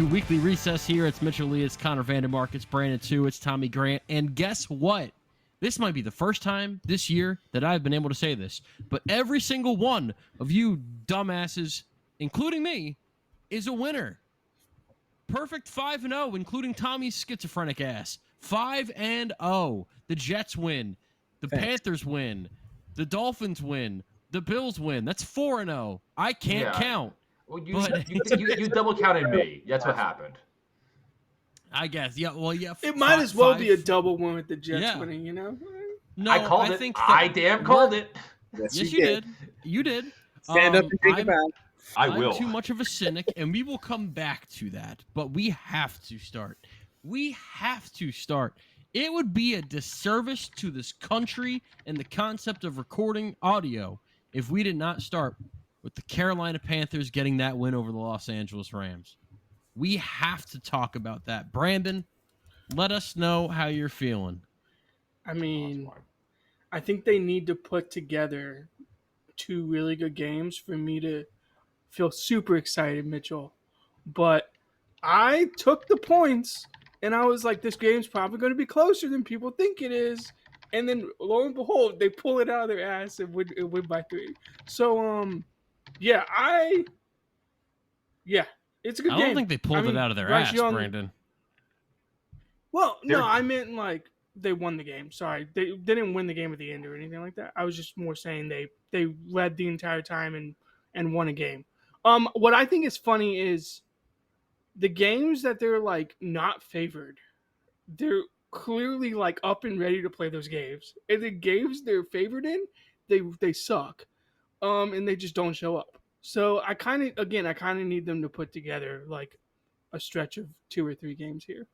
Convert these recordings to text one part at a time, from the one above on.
to Weekly Recess here. It's Mitchell Lea, it's Connor VanDemark, it's Brandon Tew, it's Tommy Grant. And guess what? This might be the first time this year that I've been able to say this, but every single one of you dumbasses, including me, is a winner. Perfect 5-0, including Tommy's schizophrenic ass. 5-0. The Jets win. The Panthers win. The Dolphins win. The Bills win. That's 4-0. I can't count. Well, you double counted me. That's what happened. I guess. Yeah. Well, yeah. It might as well be a double win with the Jets winning, you know? No, I called it. I damn called it. Yes, you did. You did. Stand up and take it back. I'm too much of a cynic, and we will come back to that. But we have to start. It would be a disservice to this country and the concept of recording audio if we did not start with the Carolina Panthers getting that win over the Los Angeles Rams. We have to talk about that. Brandon, let us know how you're feeling. I mean, I think they need to put together two really good games for me to feel super excited, Mitchell. But I took the points, and I was like, this game's probably going to be closer than people think it is. And then, lo and behold, they pull it out of their ass and win by 3. So, yeah, it's a good game. I don't think they pulled it out of their ass, Brandon. Well, no, I meant like they won the game. Sorry, they didn't win the game at the end or anything like that. I was just more saying they led the entire time and won a game. What I think is funny is the games that they're like not favored. They're clearly like up and ready to play those games, and the games they're favored in, they suck, and they just don't show up. So I kind of need them to put together like a stretch of 2 or 3 games here.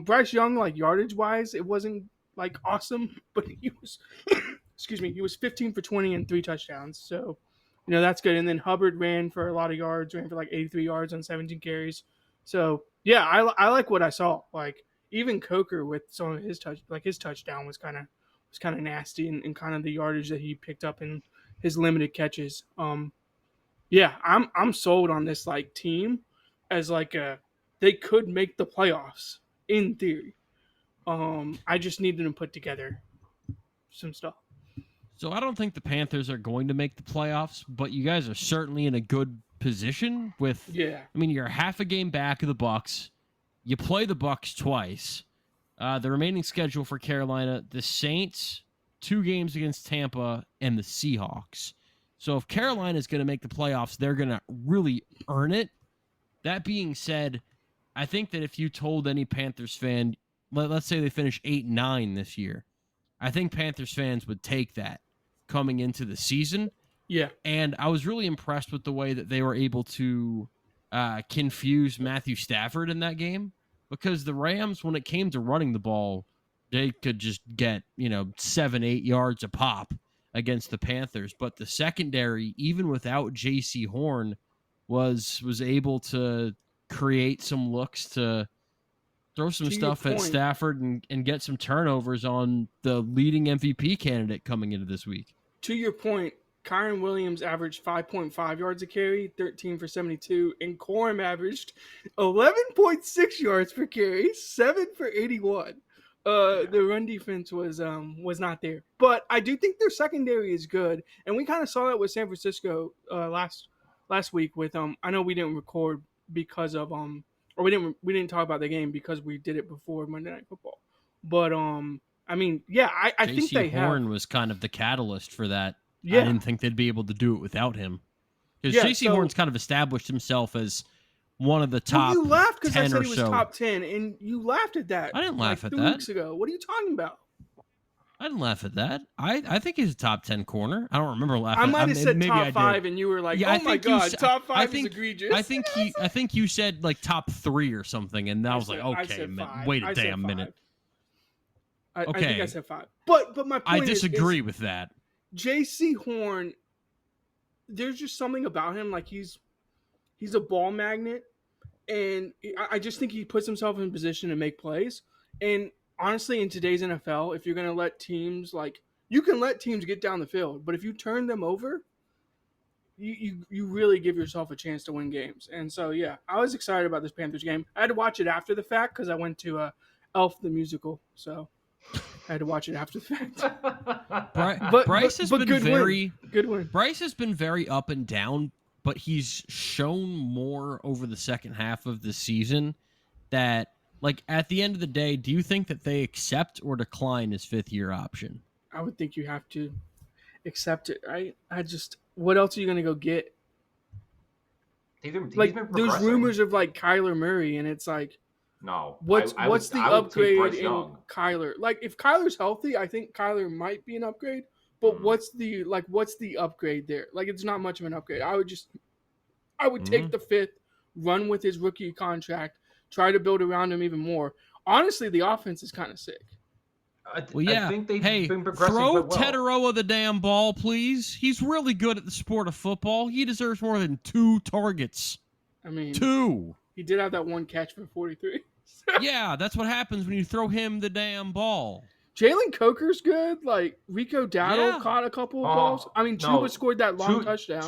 Bryce Young, like yardage wise, it wasn't like awesome, but he was, he was 15 for 20 and 3 touchdowns. So, you know, that's good. And then Hubbard ran for a lot of yards, ran for like 83 yards on 17 carries. So yeah, I like what I saw. Like even Coker with some of his his touchdown was kind of nasty and kind of the yardage that he picked up in his limited catches. Yeah, I'm sold on this like team as like they could make the playoffs in theory. I just need them to put together some stuff. So I don't think the Panthers are going to make the playoffs, but you guys are certainly in a good position with. Yeah. I mean, you're half a game back of the Bucs. You play the Bucs twice. The remaining schedule for Carolina: the Saints, 2 games against Tampa, and the Seahawks. So if Carolina is going to make the playoffs, they're going to really earn it. That being said, I think that if you told any Panthers fan, let's say they finish 8-9 this year, I think Panthers fans would take that coming into the season. Yeah. And I was really impressed with the way that they were able to confuse Matthew Stafford in that game, because the Rams, when it came to running the ball, they could just get, 7-8 yards a pop against the Panthers. But the secondary, even without J.C. Horn, was able to create some looks to throw some stuff at Stafford and get some turnovers on the leading MVP candidate coming into this week. To your point, Kyron Williams averaged 5.5 yards a carry, 13 for 72, and Corum averaged 11.6 yards per carry, 7 for 81. The run defense was not there, but I do think their secondary is good, and we kind of saw that with San Francisco last week. With I know we didn't record because of or we didn't talk about the game because we did it before Monday Night Football. But I mean, yeah, I think they have. Horn was kind of the catalyst for that. Yeah. I didn't think they'd be able to do it without him, because J.C. Horn's kind of established himself as one of the top. Well, you laughed because I said he was top 10, and you laughed at that. I didn't laugh at 2 that. weeks ago. What are you talking about? I didn't laugh at that. I think he's a top 10 corner. I don't remember laughing. I might have said maybe top 5, and you were like, "Oh my god, top 5 is egregious." I think you said like top 3 or something, and I was like, okay, wait a damn minute. I think I said 5, but my point I disagree with that. J.C. Horn, there's just something about him, like he's a ball magnet, and I just think he puts himself in position to make plays. And honestly, in today's NFL, if you're going to let teams you can let teams get down the field, but if you turn them over, you really give yourself a chance to win games. And so yeah, I was excited about this Panthers game. I had to watch it after the fact because I went to Elf the musical, so I had to watch it after the fact. Bryce has been good win. Bryce has been very up and down, but he's shown more over the second half of the season that, like, at the end of the day, do you think that they accept or decline his 5th-year option? I would think you have to accept it, right? What else are you going to go get? There's rumors of like Kyler Murray, and it's like, no. What's the upgrade in Kyler? Like, if Kyler's healthy, I think Kyler might be an upgrade. But what's the upgrade there? Like, it's not much of an upgrade. I would take the 5th, run with his rookie contract, try to build around him even more. Honestly, the offense is kind of sick. I think they've been progressing throw quite well. Tetaroa the damn ball, please. He's really good at the sport of football. He deserves more than 2 targets. I mean, 2. He did have that one catch for 43. Yeah, that's what happens when you throw him the damn ball. Jalen Coker's good. Like, Rico Dowdle caught a couple of balls. I mean, Chuba scored that long touchdown.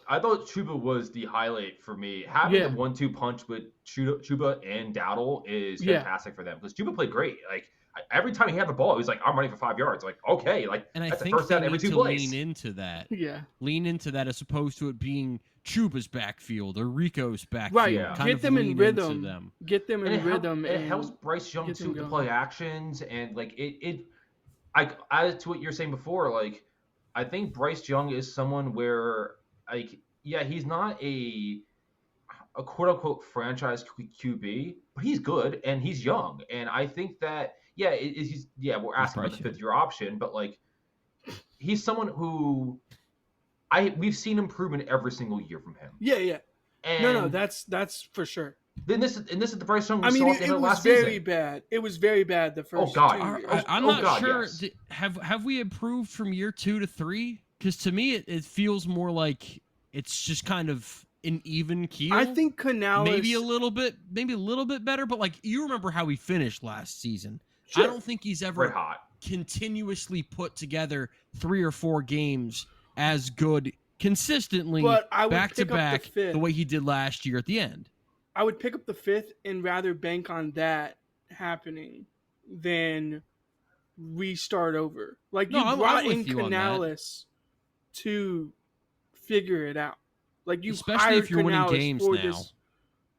I thought Chuba was the highlight for me. Having the 1-2 punch with Chuba and Dowdle is fantastic for them because Chuba played great. Like, every time he had the ball, he was like, I'm running for 5 yards. Like, okay. Like, and that's I think a first down every 2 plays. Lean into that. Yeah. Lean into that as opposed to it being Chuba's backfield or Rico's backfield. Right. Yeah. Get them in rhythm. Get them in rhythm. It helps Bryce Young too to play actions and like it. I to what you're saying before, like I think Bryce Young is someone where like he's not a quote unquote franchise QB, but he's good and he's young, and I think that we're asking about the 5th-year option, but like he's someone who we've seen improvement every single year from him. Yeah. And no, that's for sure. Then this is the Bryce Young we saw at the end of last last season. It was very bad the first 2 years. I'm not sure. Yes. Have we improved from year 2 to 3? Because to me, it feels more like it's just kind of an even keel. I think Canales maybe a little bit better, but like you remember how he finished last season. Sure. I don't think he's ever continuously put together 3 or 4 games as good consistently back to back the way he did last year at the end. I would pick up the 5th and rather bank on that happening than restart over. Like, you brought in Canales to figure it out. Like, you especially if you're Canales winning games now.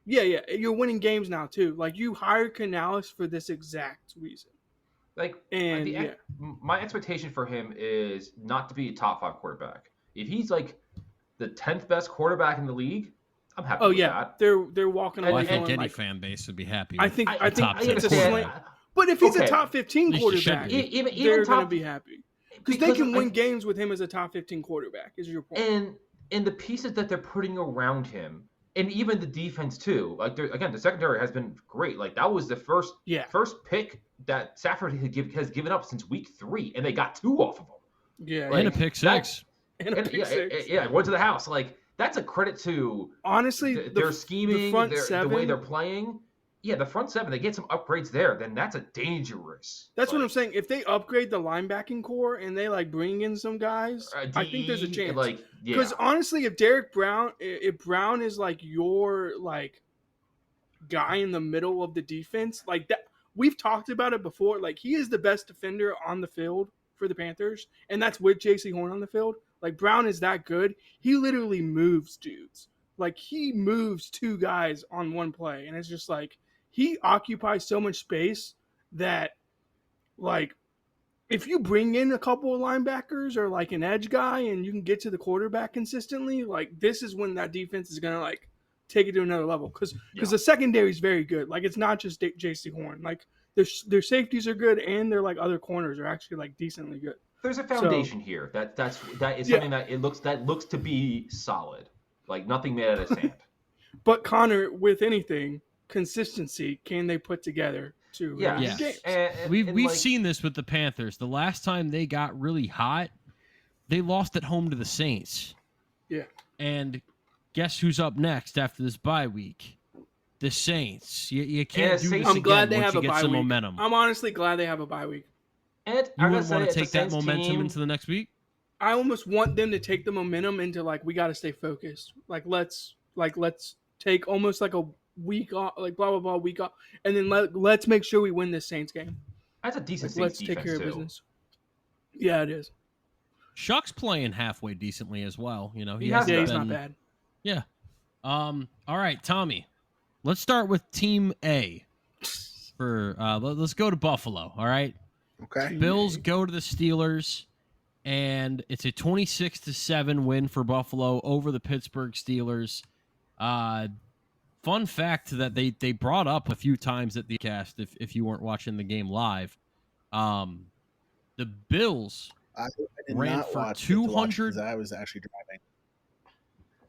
Yeah, you're winning games now too. Like, you hired Canales for this exact reason. Like, my expectation for him is not to be a top 5 quarterback. If he's like the 10th best quarterback in the league, I'm happy with that. They're walking away. I think any fan base would be happy. I think top it's a slant. But if he's a top 15 quarterback, they're going to be happy because they can win games with him as a top 15 quarterback. Is your point? And the pieces that they're putting around him, and even the defense too. Like, again, the secondary has been great. Like, that was the first pick that Stafford has given up since week 3, and they got 2 off of him. Yeah, and a pick 6. Went to the house. Like, that's a credit to honestly their scheming, the way they're playing. Yeah, the front 7, they get some upgrades there. Then that's a dangerous. That's what I'm saying. If they upgrade the linebacking core and they like bring in some guys, I think there's a chance. Because honestly, if Brown is like your like guy in the middle of the defense, like that, we've talked about it before. Like, he is the best defender on the field for the Panthers, and that's with J.C. Horn on the field. Like, Brown is that good. He literally moves dudes. Like, he moves 2 guys on one play. And it's just like, he occupies so much space that, like, if you bring in a couple of linebackers or like an edge guy and you can get to the quarterback consistently, like, this is when that defense is going to like take it to another level. Because the secondary is very good. Like, it's not just J.C. Horn. Like, their safeties are good and their like other corners are actually like decently good. There's a foundation here that is something that looks to be solid, like nothing made out of sand. But Connor, with anything, consistency can they put together to games? We've seen this with the Panthers. The last time they got really hot, they lost at home to the Saints. Yeah, and guess who's up next after this bye week? The Saints. You can't do this I'm glad they have a bye week. Momentum. I'm honestly glad they have a bye week. And you wouldn't want to take that momentum into the next week? I almost want them to take the momentum into like we got to stay focused. Let's take almost like a week off, like blah blah blah week off, and then let's make sure we win this Saints game. That's a decent Let's Saints take defense care of too. business. Yeah, it is. Shuck's playing halfway decently as well. You know, He's not bad. Yeah. All right, Tommy. Let's start with Team A. Let's go to Buffalo. All right. Okay. Bills go to the Steelers, and it's a 26-7 win for Buffalo over the Pittsburgh Steelers. Fun fact that they brought up a few times at the cast if you weren't watching the game live. The Bills I did ran not for watch 200. I was actually driving.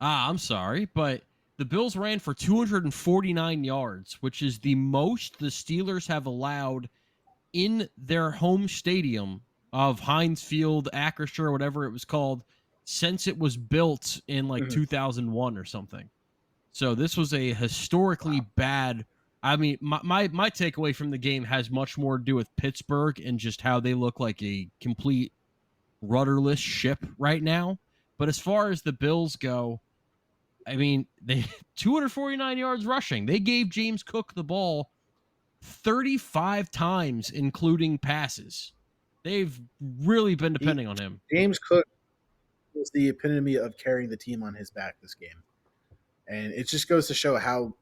I'm sorry, but the Bills ran for 249 yards, which is the most the Steelers have allowed in their home stadium of Heinz Field, Acrisure, whatever it was called, since it was built in 2001 or something. So this was a historically bad. I mean, my takeaway from the game has much more to do with Pittsburgh and just how they look like a complete rudderless ship right now. But as far as the Bills go, I mean, they 249 yards rushing. They gave James Cook the ball 35 times, including passes. They've really been depending on him. James Cook was the epitome of carrying the team on his back this game. And it just goes to show how,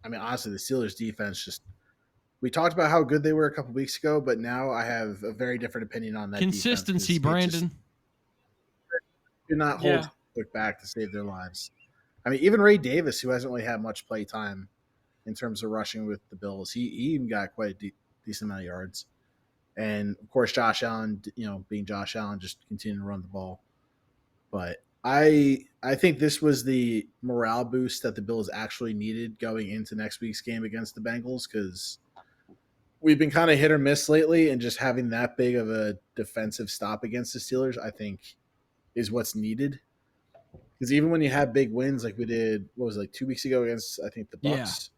I mean, honestly, the Steelers defense just, we talked about how good they were a couple weeks ago, but now I have a very different opinion on that. Consistency, Brandon. Do not hold Cook back to save their lives. I mean, even Ray Davis, who hasn't really had much play time in terms of rushing with the Bills, he even got quite a decent amount of yards. And, of course, Josh Allen, being Josh Allen, just continuing to run the ball. But I think this was the morale boost that the Bills actually needed going into next week's game against the Bengals, because we've been kind of hit or miss lately, and just having that big of a defensive stop against the Steelers, I think, is what's needed. Because even when you have big wins like we did, 2 weeks ago against, I think, the Bucs,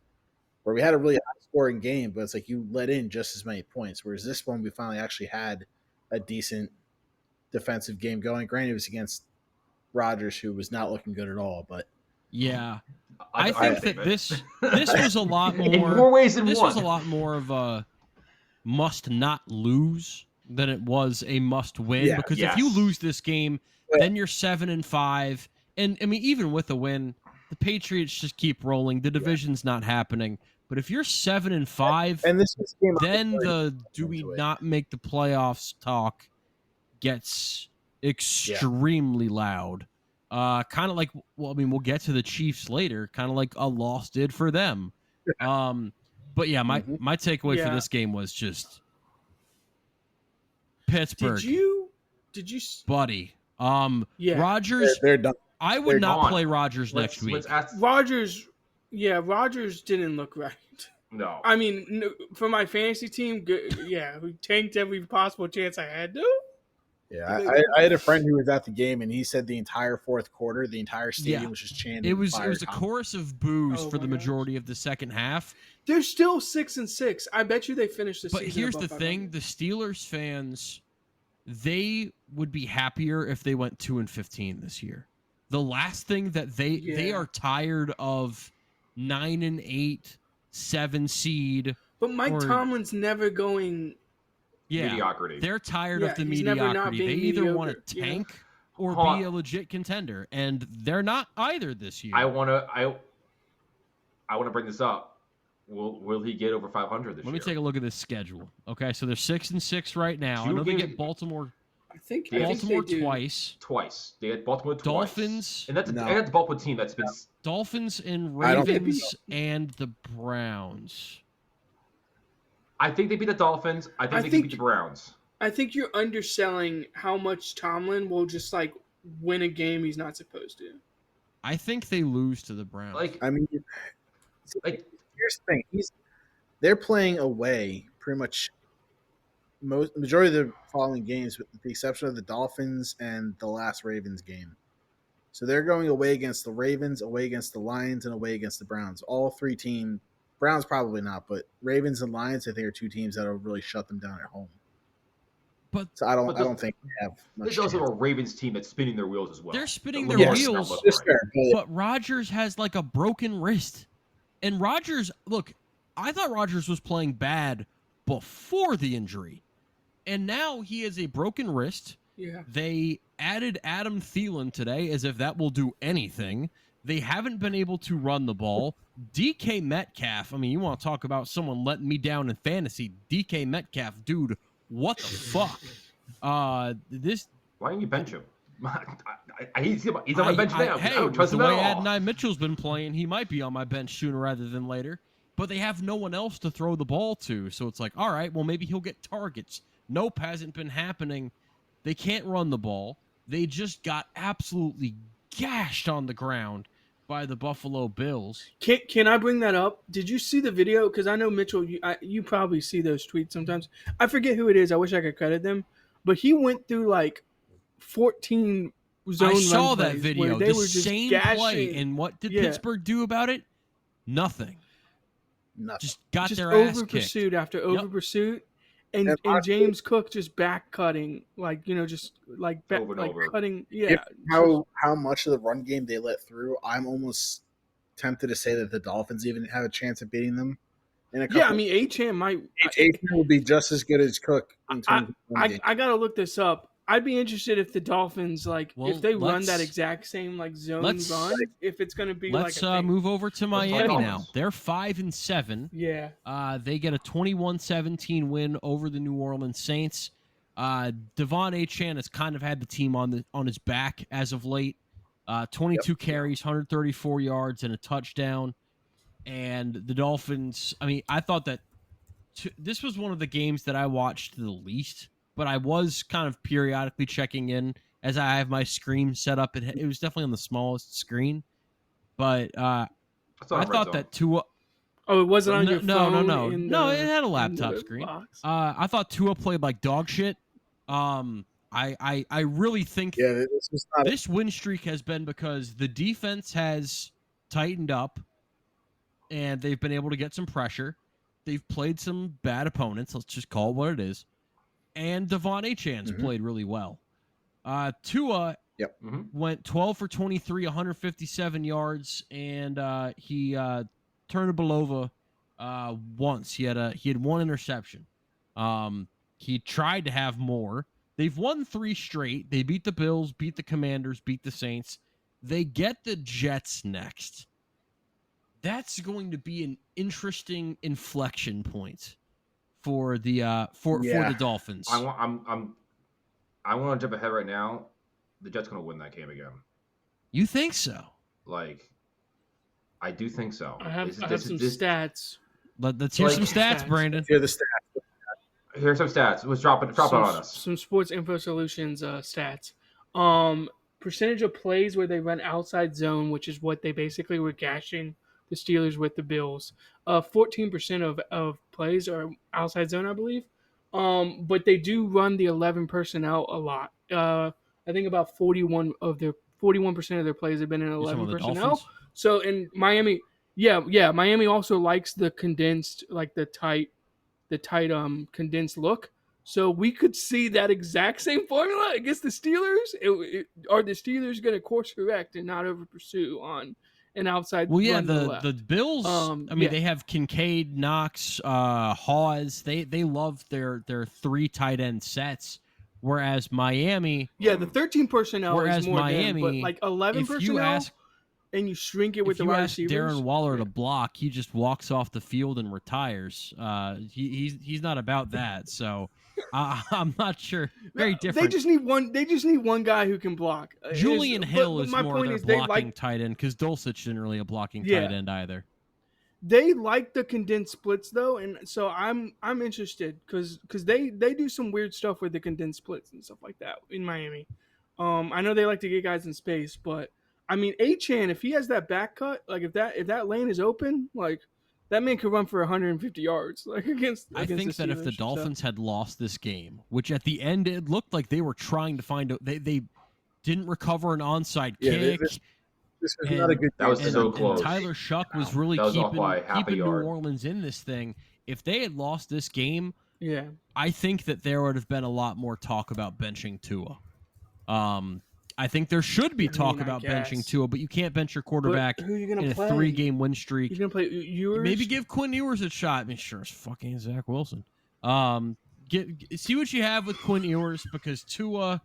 where we had a really high-scoring game, but it's like you let in just as many points, whereas this one we finally actually had a decent defensive game going. Granted, it was against Rodgers, who was not looking good at all, but yeah, I think that this was a lot more in more ways than this one. was a lot more of a must not lose than it was a must win. Because if you lose this game, then you're 7-5, and I mean, even with a win, the Patriots just keep rolling. The division's not happening. But if you're 7-5, and this then the do we not make the playoffs talk gets extremely loud. Kind of like, well, I mean, we'll get to the Chiefs later, kind of like a loss did for them. But yeah, my takeaway for this game was just Pittsburgh. Did you buddy? Rodgers, they're done. I would not play Rodgers next week. Rodgers didn't look right. No. I mean, for my fantasy team, we tanked every possible chance I had to. Yeah, I had a friend who was at the game, and he said the entire fourth quarter, the entire stadium was just chanting. It was a chorus of boos for the majority of the second half. They're still 6-6. I bet you they finished the season. But here's the thing: the Steelers fans, they would be happier if they went 2-15 this year. The last thing that they are tired of 9-8, 7 seed. But Mike Tomlin's never going. Yeah, mediocrity. They're tired of the mediocrity. They either want to tank or be a legit contender, and they're not either this year. I want to bring this up. Will he get over 500 this year? Let me take a look at this schedule. Okay, so they're 6-6 right now. I know they get Baltimore. I think Baltimore they twice. Twice. They had Baltimore twice. Dolphins. And that's the Baltimore team that's been. Dolphins and Ravens and the Browns. I think they beat the Dolphins. I think they beat the Browns. I think you're underselling how much Tomlin will just win a game he's not supposed to. I think they lose to the Browns. Here's the thing: they're playing away pretty much majority of the following games, with the exception of the Dolphins and the last Ravens game. So they're going away against the Ravens, away against the Lions, and away against the Browns. All three teams. Browns probably not, but Ravens and Lions, I think, are two teams that will really shut them down at home. But so I don't think they have much. There's also a Ravens team that's spinning their wheels as well. They're spinning their Lamar's wheels, not looking right. but Rodgers has like a broken wrist. And Rodgers, look, I thought Rodgers was playing bad before the injury. And now he has a broken wrist. Yeah. They added Adam Thielen today as if that will do anything. They haven't been able to run the ball. DK Metcalf, I mean, you want to talk about someone letting me down in fantasy. DK Metcalf, dude, what the fuck? Why didn't you bench him? He's on my bench now. Hey, I don't trust the him at way all. Adonai Mitchell's been playing, he might be on my bench sooner rather than later. But they have no one else to throw the ball to. So it's like, all right, well, maybe he'll get targets. Nope, hasn't been happening. They can't run the ball. They just got absolutely gashed on the ground by the Buffalo Bills. Can I bring that up? Did you see the video? Because I know Mitchell, you probably see those tweets sometimes. I forget who it is. I wish I could credit them. But he went through like 14 zone I saw run that plays video. where they The were just same gashing. play. And what did Pittsburgh do about it? Nothing. Just got their ass over kicked. Pursuit after over pursuit. And James Cook just back cutting, like, just like back, Over and like over. cutting. Yeah. How much of the run game they let through, I'm almost tempted to say that the Dolphins even have a chance of beating them. In a couple. Yeah, I mean, Achane might. Achane will be just as good as Cook. In terms of run game. I gotta look this up. I'd be interested if the Dolphins if they run that exact same zone run, if it's going to be let's move over to Miami now. They're 5-7. Yeah. They get a 21-17 win over the New Orleans Saints. Devon Achane has kind of had the team on his back as of late. 22 carries, 134 yards, and a touchdown. And the Dolphins, I mean, I thought that this was one of the games that I watched the least. But I was kind of periodically checking in as I have my screen set up. It was definitely on the smallest screen. But I thought that Tua... Oh, it wasn't on your phone? No, it had a laptop screen. I thought Tua played like dog shit. I really think this win streak has been because the defense has tightened up and they've been able to get some pressure. They've played some bad opponents. Let's just call it what it is. And Devon Achane's played really well. Tua went 12 for 23, 157 yards, and he turned Belova once. He had one interception. He tried to have more. They've won 3 straight. They beat the Bills, beat the Commanders, beat the Saints. They get the Jets next. That's going to be an interesting inflection point for the Dolphins. I want to jump ahead right now. The Jets going to win that game again. You think so? I do think so. I have some stats. Let's hear some stats, Brandon. Hear the stats. Here's some stats. Let's drop it on us. Some Sports Info Solutions stats. Percentage of plays where they run outside zone, which is what they basically were gashing the Steelers with the Bills. 14% of plays are outside zone, I believe. But they do run the 11 personnel a lot. I think about 41% of their plays have been in 11 personnel. Dolphins? So in Miami, Miami also likes the condensed, like the tight condensed look. So we could see that exact same formula against the Steelers. Are the Steelers going to course correct and not over pursue on an outside? Well, yeah, the Bills. They have Kincaid, Knox, Hawes. They love their 3 tight end sets. Whereas Miami, the 13 personnel. Whereas is more Miami, but like 11 personnel, and you shrink it with the wide receivers. Darren Waller to block, he just walks off the field and retires. He's not about that. So I'm not sure. Very different. They just need one guy who can block. Julian Hill is more of their blocking tight end because Dulcich isn't really a blocking tight end either. They like the condensed splits though, and so I'm interested because they do some weird stuff with the condensed splits and stuff like that in Miami. I know they like to get guys in space, but I mean Achane, if he has that back cut, like if that lane is open, like that man could run for 150 yards. Like against I think that if the Dolphins had lost this game, which at the end it looked like they were trying to find they didn't recover an onside kick. This was not a good. That was so close. And Tyler Shuck was really keeping New Orleans in this thing. If they had lost this game, Yeah. I think that there would have been a lot more talk about benching Tua. I think there should be talk about benching Tua, but you can't bench your quarterback who are you gonna in play? a 3-game win streak. You're going to play Ewers? Maybe give Quinn Ewers a shot. I mean, sure, it's fucking Zach Wilson. See what you have with Quinn Ewers, because Tua,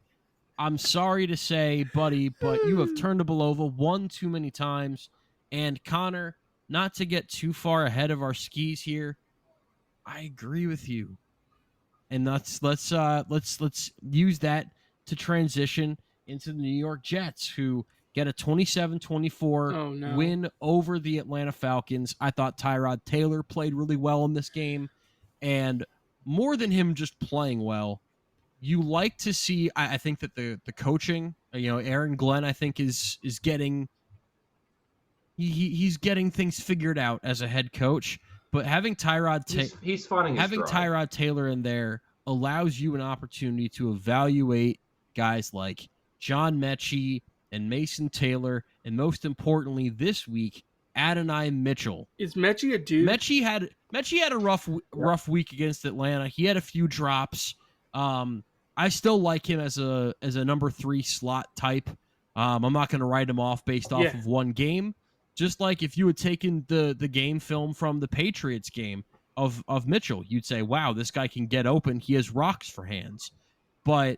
I'm sorry to say, buddy, but you have turned the ball over one too many times. And Connor, not to get too far ahead of our skis here, I agree with you. And let's use that to transition into the New York Jets, who get a 27-24 win over the Atlanta Falcons. I thought Tyrod Taylor played really well in this game, and more than him just playing well, you like to see. I think that the coaching, Aaron Glenn, I think is getting he's getting things figured out as a head coach. But having he's finding his stride. Tyrod Taylor in there allows you an opportunity to evaluate guys like John Mechie and Mason Taylor, and most importantly this week, Adonai Mitchell. Is Mechie a dude? Mechie had a rough week against Atlanta. He had a few drops. I still like him as a number 3 slot type. I'm not going to write him off based off of one game. Just like if you had taken the game film from the Patriots game of Mitchell, you'd say, wow, this guy can get open. He has rocks for hands. But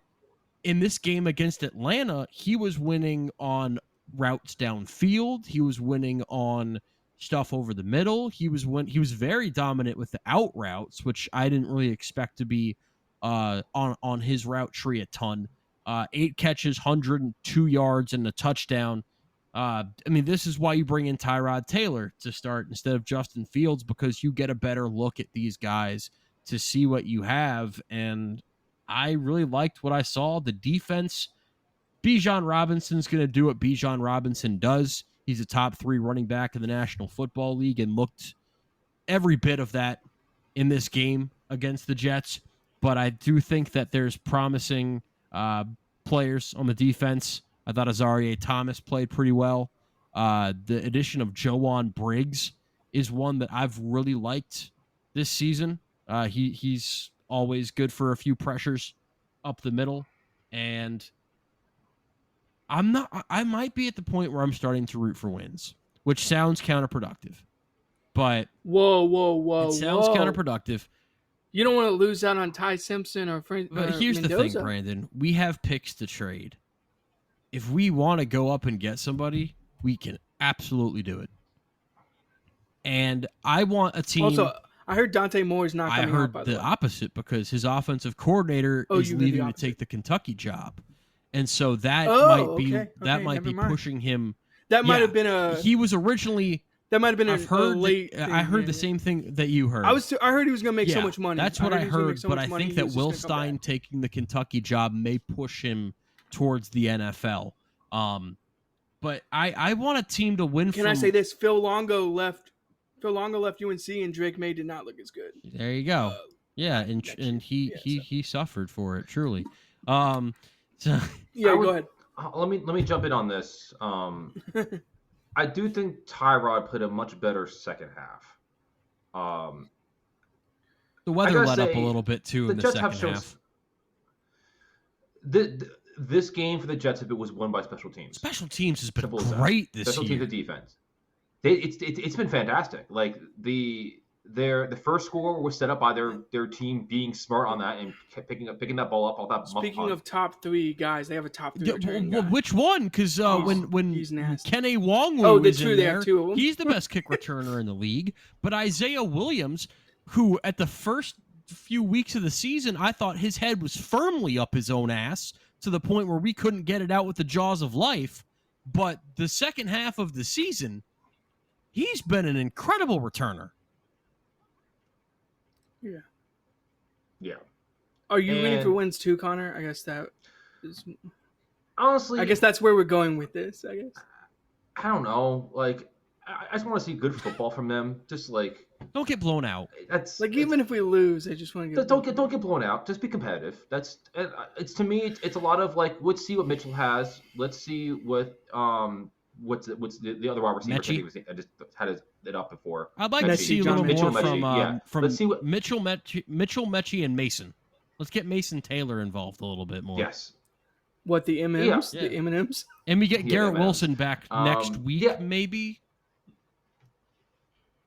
in this game against Atlanta, he was winning on routes downfield. He was winning on stuff over the middle. He was very dominant with the out routes, which I didn't really expect to be on his route tree a ton. 8 catches, 102 yards, and a touchdown. This is why you bring in Tyrod Taylor to start instead of Justin Fields, because you get a better look at these guys to see what you have. And I really liked what I saw. The defense, Bijan Robinson's going to do what Bijan Robinson does. He's a top 3 running back in the National Football League and looked every bit of that in this game against the Jets. But I do think that there's promising players on the defense. I thought Azareye'h Thomas played pretty well. The addition of Joan Briggs is one that I've really liked this season. He's always good for a few pressures up the middle. And I might be at the point where I'm starting to root for wins, which sounds counterproductive. But whoa. It sounds counterproductive. You don't want to lose out on Ty Simpson or Frank. But here's Mendoza. the thing, Brandon. We have picks to trade. If we want to go up and get somebody, we can absolutely do it. And I want a team. Also, I heard Dante Moore is not coming out. I heard by the opposite, because his offensive coordinator is leaving to take the Kentucky job, and so that might be pushing him. That might have been He was originally. That might have been I heard the same thing that you heard. I heard he was going to make so much money. That's what I heard, but I think that Will Stein taking the Kentucky job may push him towards the NFL. But I want a team to win. Can I say this? Phil Longo left UNC, and Drake May did not look as good. There you go. And he suffered for it, truly. Go ahead. Let me jump in on this. I do think Tyrod played a much better second half. The weather let up a little bit too in the second half. This game for the Jets was won by special teams. Special teams has been great this year. Special teams and defense. It's been fantastic. Like the first score was set up by their team being smart on that and picking that ball up all that. Speaking of top 3 guys, they have a top 3 returning guy. Which one? Because when Kenny Wongwu is in there, he's the best kick returner in the league. But Isaiah Williams, who at the first few weeks of the season, I thought his head was firmly up his own ass to the point where we couldn't get it out with the jaws of life. But the second half of the season, he's been an incredible returner. Yeah. Are you rooting for wins too, Connor? I guess that is. Honestly, I guess that's where we're going with this. I guess. I don't know. Like, I just want to see good football from them. Just like, don't get blown out. That's like, even if we lose, I just want to get. Don't get blown out. Just be competitive. It's to me. It's a lot of like, let's see what Mitchell has. Let's see what what's the other wide receiver. I just had it up before. I'd like to see a little more from Let's see what Mitchell Mechie and Mason. Let's get Mason Taylor involved a little bit more. Yes. What, the M&Ms? Yeah. The M&Ms? And we get Garrett M&Ms. Wilson back next week, maybe.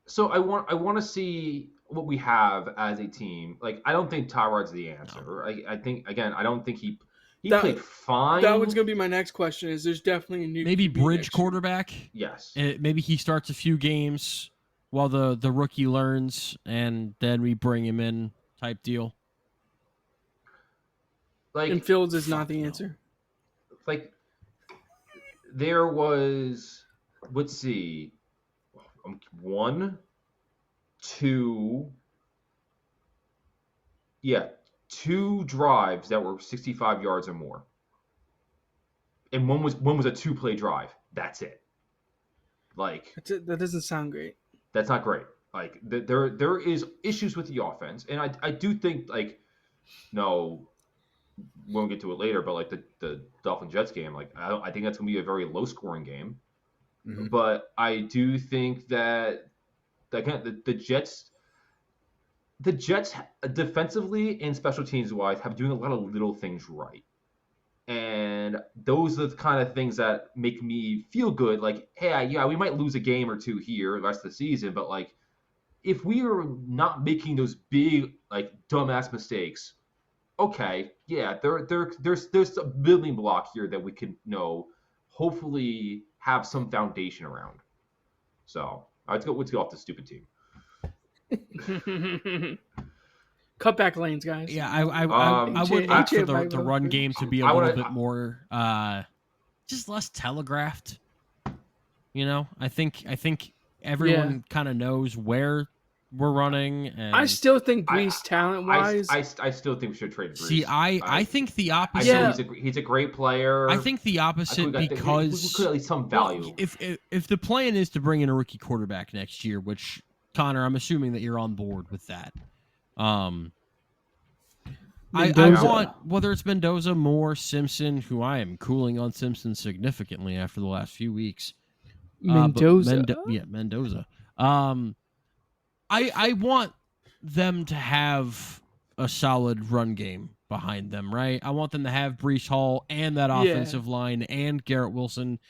So I want to see what we have as a team. Like, I don't think Tyrod's the answer. No. I think, again, I don't think he played fine. That was going to be my next question. Is there's definitely a new maybe bridge quarterback? Yes. Maybe he starts a few games while the rookie learns, and then we bring him in type deal. Like, and Fields is not the answer. Like, there was, let's see, 1, 2, 2 drives that were 65 yards or more, and one was a 2-play drive. That's it. Like, that doesn't sound great. That's not great. Like, there is issues with the offense, and I do think, like, no. We won't get to it later, but like the Dolphin Jets game, like I think that's going to be a very low scoring game. Mm-hmm. But I do think that again the Jets defensively and special teams wise have doing a lot of little things right, and those are the kind of things that make me feel good. Like, hey, yeah, we might lose a game or two here the rest of the season, but like if we are not making those big like dumbass mistakes. Okay, yeah, there's a building block here that we can hopefully have some foundation around. So let's go off the stupid team. Cut back lanes, guys. Yeah, I would like for the run game to be a little bit more just less telegraphed. I think everyone kind of knows where we're running, and I still think Brees, talent-wise, I still think we should trade Brees. See, I think the opposite. He's a great player. I think the opposite because we could at least some value. If the plan is to bring in a rookie quarterback next year, which Connor, I'm assuming that you're on board with that. I want, whether it's Mendoza, Moore, Simpson, who I am cooling on Simpson significantly after the last few weeks. Mendoza, Mendoza. I want them to have a solid run game behind them, right? I want them to have Breece Hall and that offensive line and Garrett Wilson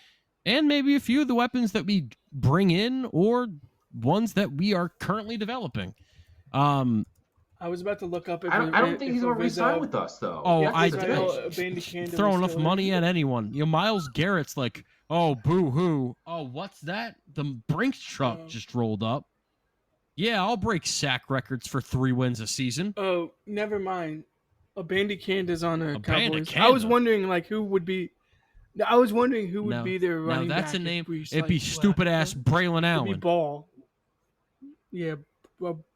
and maybe a few of the weapons that we bring in or ones that we are currently developing. I was about to look up. I don't think he's going to re-sign with us, though. Oh, I throw enough money at anyone. Myles Garrett's like, oh, boo-hoo. Oh, what's that? The Brinks truck just rolled up. Yeah, I'll break sack records for 3 wins a season. Oh, never mind. Abandokanda's on a Cowboys. I was wondering, who would be. I was wondering who would be their running back. Now that's a name. It'd be stupid ass Braylon Allen. It'd be Ball. Yeah.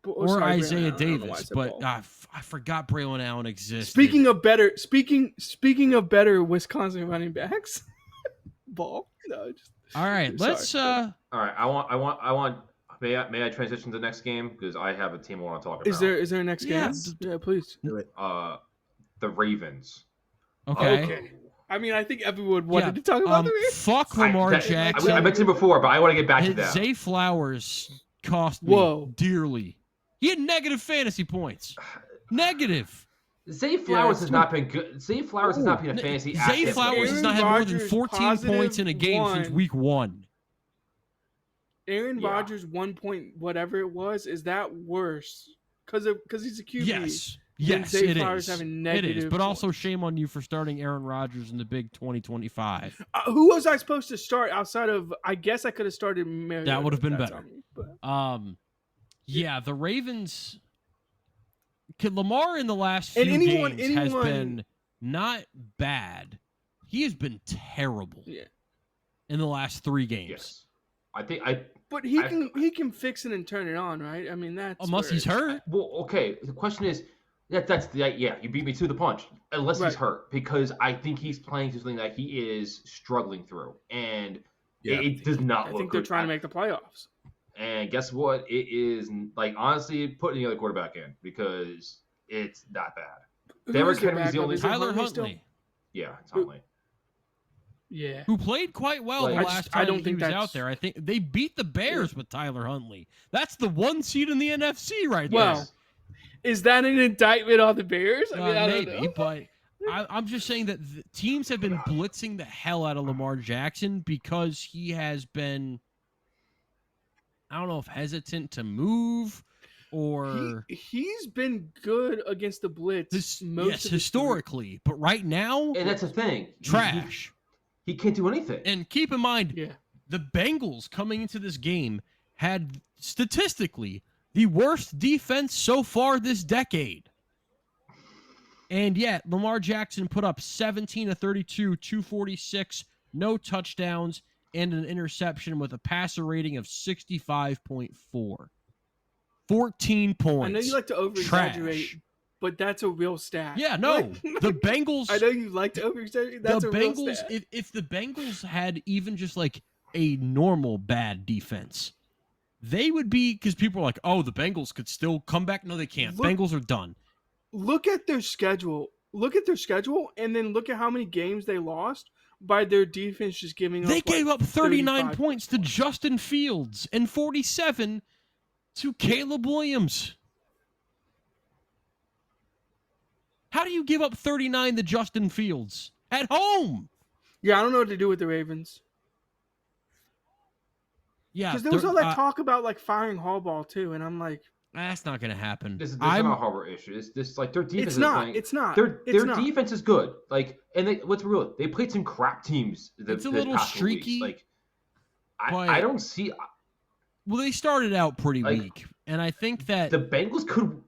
Or Isaiah Davis, but I forgot Braylon Allen existed. Speaking of better Wisconsin running backs, Ball. No, all right, let's. All right, I want. May I transition to the next game because I have a team I want to talk about. Is there a next game? Yeah, please. Do it. The Ravens. Okay. I mean, I think everyone wanted to talk about the Ravens. Fuck Lamar Jackson. I mentioned before, but I want to get back to that. Zay Flowers cost me dearly. He had negative fantasy points. Negative. Zay Flowers has not been good. Zay Flowers has not been a fantasy asset. Zay Flowers has not had more than 14 points in a game since week 1. Aaron Rodgers 1 point whatever it was, is that worse? Because he's a QB. Yes, Zay it Flowers is. Having negative it is. But also shame on you for starting Aaron Rodgers in the big 2025. Who was I supposed to start outside of? I guess I could have started Mariota. That would have been better. The Ravens. Lamar in the last few games has been not bad. He has been terrible. Yeah. In the last 3 games. Yes. But he can fix it and turn it on, right? I mean, that's unless he's hurt. Well, okay. The question is, you beat me to the punch. Unless he's hurt, because I think he's playing through something that he is struggling through, and it does not. I think they're trying to make the playoffs. And guess what? It is honestly putting the other quarterback in because it's not bad. Derrick Henry's the only Tyler Huntley. Yeah, it's Huntley. who played quite well the last time he was out there. I think they beat the Bears with Tyler Huntley. That's the 1 seed in the NFC right there. Well, is that an indictment on the Bears? I mean, I don't know. But I'm just saying that teams have been blitzing the hell out of Lamar Jackson because he has been, I don't know if hesitant to move or... He's been good against the blitz historically. But right now... And that's the thing. Trash. He can't do anything. And keep in mind, the Bengals coming into this game had statistically the worst defense so far this decade. And yet, Lamar Jackson put up 17 of 32, 246, no touchdowns, and an interception with a passer rating of 65.4. 14 points. I know you like to over-exaggerate, but that's a real stat. Yeah, no. The Bengals... I know you like to over-exaggerate. That's a real stat. If the Bengals had even just like a normal bad defense, they would be... Because people are like, oh, the Bengals could still come back. No, they can't. Bengals are done. Look at their schedule. And then look at how many games they lost by their defense just giving up. They gave up 39 points to Justin Fields and 47 to Caleb Williams. How do you give up 39 to Justin Fields at home? Yeah, I don't know what to do with the Ravens. Yeah, because there was all that talk about like firing Harbaugh too, and I'm like, that's not going to happen. This is not a Harbaugh issue. This like their defense. It's not. Their defense is good. Like, and what's real? They played some crap teams. It's a little streaky. Like, I don't see. Well, they started out pretty weak, and I think that the Bengals could.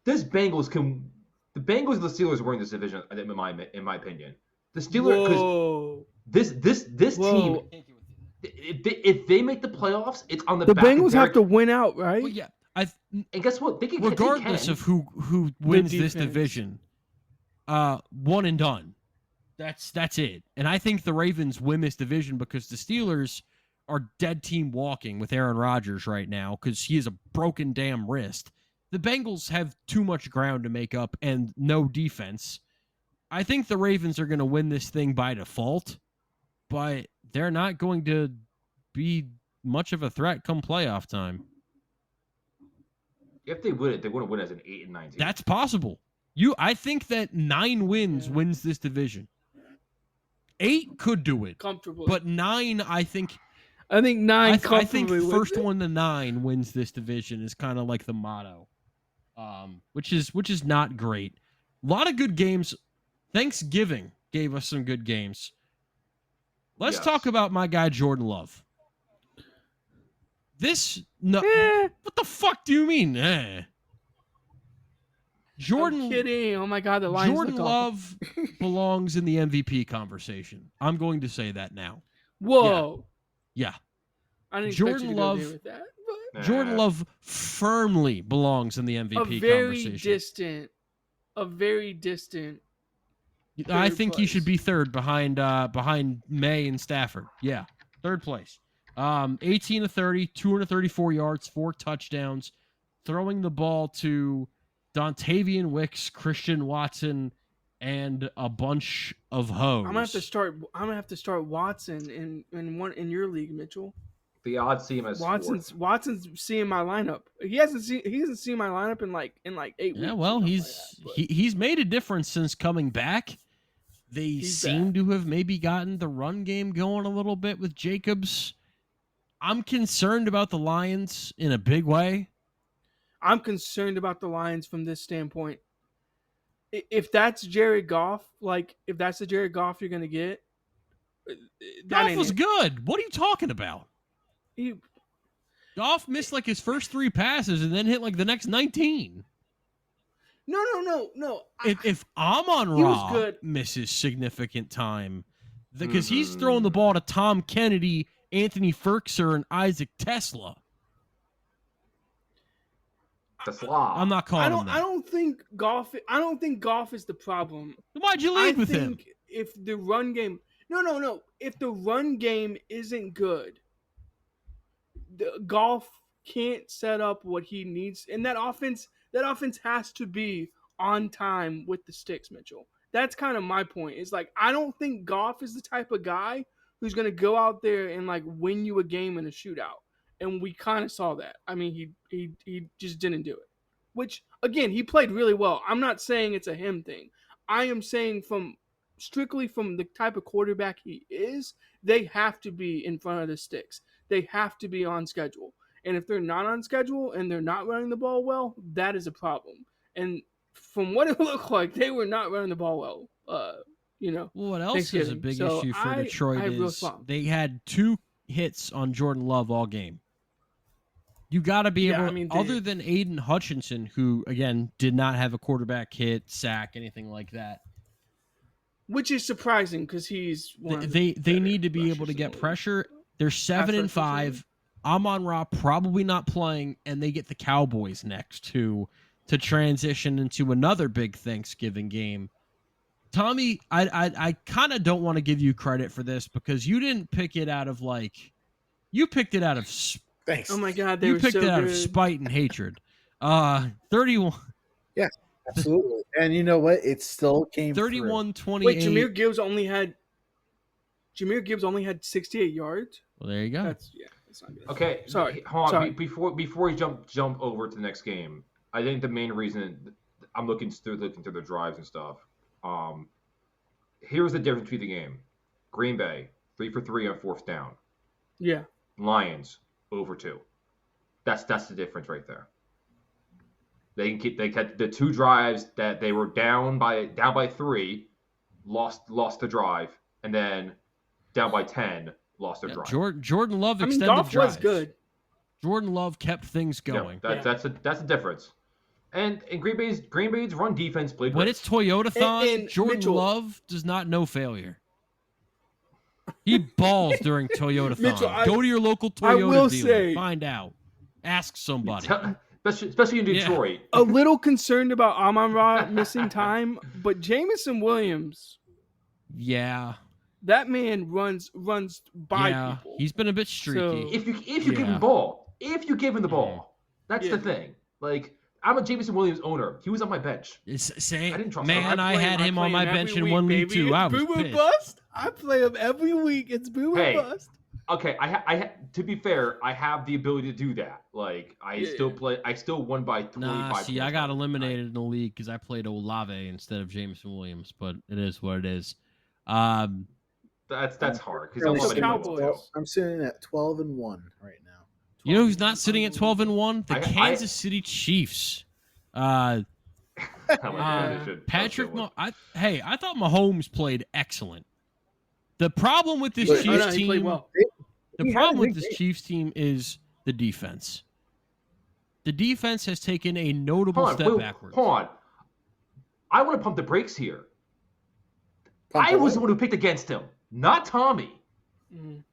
The Bengals and the Steelers were in this division, in my opinion. The Steelers, because this team, if they make the playoffs, it's on the back Bengals have to win out, right? Well, yeah. And guess what? They can, regardless of who wins this division, one and done. That's it. And I think the Ravens win this division because the Steelers are dead team walking with Aaron Rodgers right now because he has a broken damn wrist. The Bengals have too much ground to make up and no defense. I think the Ravens are going to win this thing by default, but they're not going to be much of a threat come playoff time. If they win it, they wouldn't win as an 8 and 9 team. That's possible. I think that 9 wins wins this division. 8 could do it comfortably, but 9, I think 9. I think first one to 9 wins this division is kind of like the motto, which is not great. A lot of good games. Thanksgiving gave us some good games. Let's talk about my guy Jordan Love. What the fuck do you mean? Jordan, I'm kidding. Oh my God, the Lions. Jordan Love belongs in the MVP conversation. I'm going to say that now. Whoa. Yeah. I didn't expect you to go there with that. But... Jordan Love firmly belongs in the MVP conversation. A very distant. I think he should be third behind May and Stafford. Yeah, third place. 18 of 30, 234 yards, 4 touchdowns, throwing the ball to Dontavian Wicks, Christian Watson, and a bunch of hoes. I'm gonna have to start Watson in your league, Mitchell. The odds see him as Watson's seeing my lineup. He hasn't seen my lineup in like 8 weeks. Yeah, well, he's made a difference since coming back. They seem to have maybe gotten the run game going a little bit with Jacobs. I'm concerned about the Lions in a big way. I'm concerned about the Lions from this standpoint. If that's Jared Goff, if that's the Jared Goff you're going to get, Goff was good. What are you talking about? Goff missed his first 3 passes and then hit the next 19. No. If Amon-Ra misses significant time, because he's throwing the ball to Tom Kennedy, Anthony Ferkser, and Isaac Tesla. I'm not calling him that. I don't think Goff is the problem. Why'd you lead with him? If the run game, no. If the run game isn't good, Goff can't set up what he needs, and that offense has to be on time with the sticks, Mitchell. That's kind of my point. It's like I don't think Goff is the type of guy who's going to go out there and like win you a game in a shootout. And we kind of saw that. I mean, he just didn't do it. Which again, he played really well. I'm not saying it's a him thing. I am saying strictly from the type of quarterback he is, they have to be in front of the sticks. They have to be on schedule. And if they're not on schedule and they're not running the ball well, that is a problem. And from what it looked like, they were not running the ball well. Well, what else is a big issue for Detroit is they had 2 hits on Jordan Love all game. You got to be able, other than Aiden Hutchinson, who, again, did not have a quarterback hit, sack, anything like that. Which is surprising because he's one of they need to be able to get pressure. They're 7-5. Amon-Ra probably not playing, and they get the Cowboys next to transition into another big Thanksgiving game. Tommy, I kind of don't want to give you credit for this because you didn't pick it out of you picked it out of thanks. Oh my God, you picked it out of spite and hatred. 31. Yes, absolutely. And you know what? It still came 31-28. Wait, Jahmyr Gibbs only had 68 yards. Well, there you go. That's not good. Okay, sorry. Hold on. Sorry. Before we jump over to the next game, I think the main reason I'm looking through the drives and stuff. Here's the difference between the game. Green Bay 3 for 3 on 4th down. Yeah. Lions over 2. That's the difference right there. They kept the 2 drives that they were down by 3, lost the drive, and then down by 10, lost their drive. Jordan Love extended drives. Goff was good. Jordan Love kept things going. Yeah, that's a difference. And Green Bay's run defense played when great. it's Toyota-thon, and Jordan Mitchell, Love does not know failure. He balls during Toyota-thon. Mitchell, Go to your local Toyota dealer. Find out. Ask somebody. Especially in Detroit. A little concerned about Amon-Ra missing time, but Jameson Williams. Yeah. That man runs by people. He's been a bit streaky. So, if you give him the ball, that's the thing. Like, I'm a Jameson Williams owner. He was on my bench. I didn't trust him. I had him on my bench in 1 league too. I was pissed. Bust. I play him every week. It's boom and bust. Okay, I to be fair, I have the ability to do that. Like, I still won by 25. See, I got eliminated in the league because I played Olave instead of Jameson Williams, but it is what it is. That's hard because I'm sitting at 12-1 right now. You know who's not sitting at 12-1? The Kansas City Chiefs. Patrick. I thought Mahomes played excellent. The problem with this Chiefs team, the problem with this Chiefs team is the defense. The defense has taken a notable step backwards. Hold on. I want to pump the brakes here. I was the one who picked against him, not Tommy.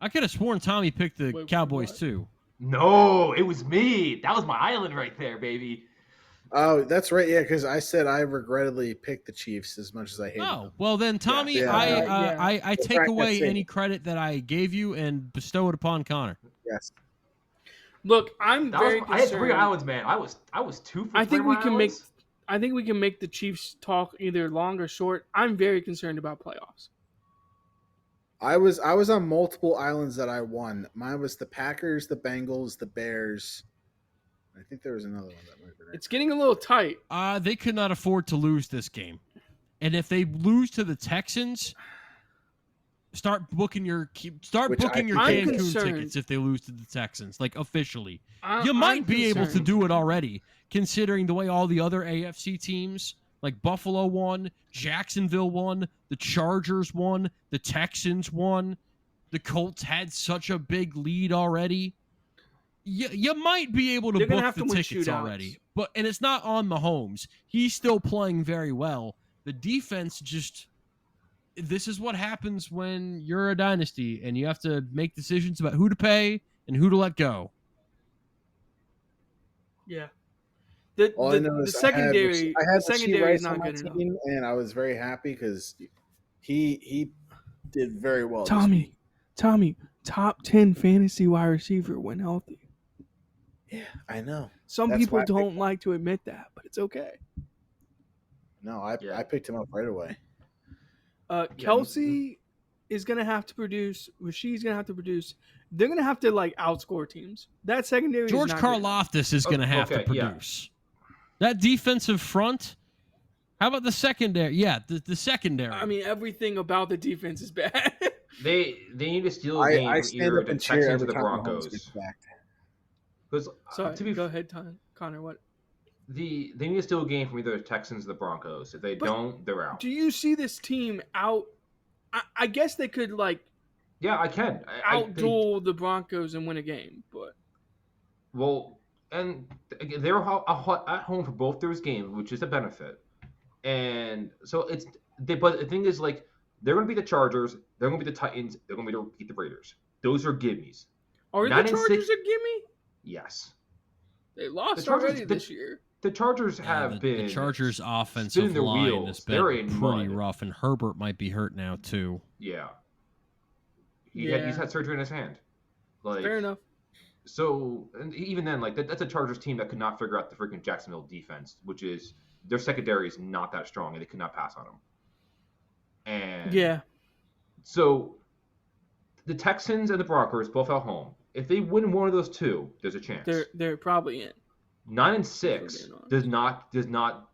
I could have sworn Tommy picked the Cowboys too. No, it was me. That was my island right there, baby. Oh, that's right. Yeah, because I said I regrettably picked the Chiefs as much as I hate them. Oh, well then, Tommy, I take away any credit that I gave you and bestow it upon Connor. Yes. Look, I'm very concerned. I had 3 islands, man. I was 2 for 3 I think we can make the Chiefs talk either long or short. I'm very concerned about playoffs. I was on multiple islands that I won. Mine was the Packers, the Bengals, the Bears. I think there was another one that might be right. It's getting a little tight. They could not afford to lose this game. And if they lose to the Texans, start booking your Cancun tickets if they lose to the Texans, like officially. You might be able to do it already, considering the way all the other AFC teams, like Buffalo won, Jacksonville won, the Chargers won, the Texans won, the Colts had such a big lead already. You might be able to book the tickets already. And it's not on Mahomes. He's still playing very well. The defense this is what happens when you're a dynasty and you have to make decisions about who to pay and who to let go. Yeah. The secondary is not good enough. And I was very happy because he did very well. Tommy, top 10 fantasy wide receiver when healthy. Yeah, I know. Some people don't like to admit that, but it's okay. No, I picked him up right away. Kelsey is going to have to produce. Rasheed's going to have to produce. They're going to have to outscore teams. That secondary. George Karlaftis is going to have to produce. Yeah. That defensive front. How about the secondary? Yeah, the secondary. I mean, everything about the defense is bad. They need to steal a game from either the Texans or the Broncos. Sorry, go ahead, Connor. What? They need to steal a game from either the Texans or the Broncos. If they don't, they're out. Do you see this team out? I guess they could Yeah, I can. Outduel the Broncos and win a game, but. Well, and they're at home for both those games, which is a benefit. And so but the thing is, they're going to beat the Chargers, they're going to beat the Titans, they're going to beat the Raiders. Those are gimmies. Are the Chargers a gimme? Yes. They lost already this year. The Chargers have been. The Chargers' offensive line has been pretty rough, and Herbert might be hurt now too. Yeah. He's had surgery in his hand. Fair enough. So, and even then, that's a Chargers team that could not figure out the freaking Jacksonville defense, which is their secondary is not that strong, and they could not pass on them. And so the Texans and the Broncos both at home. If they win one of those two, there's a chance. They're probably in. 9-6 does not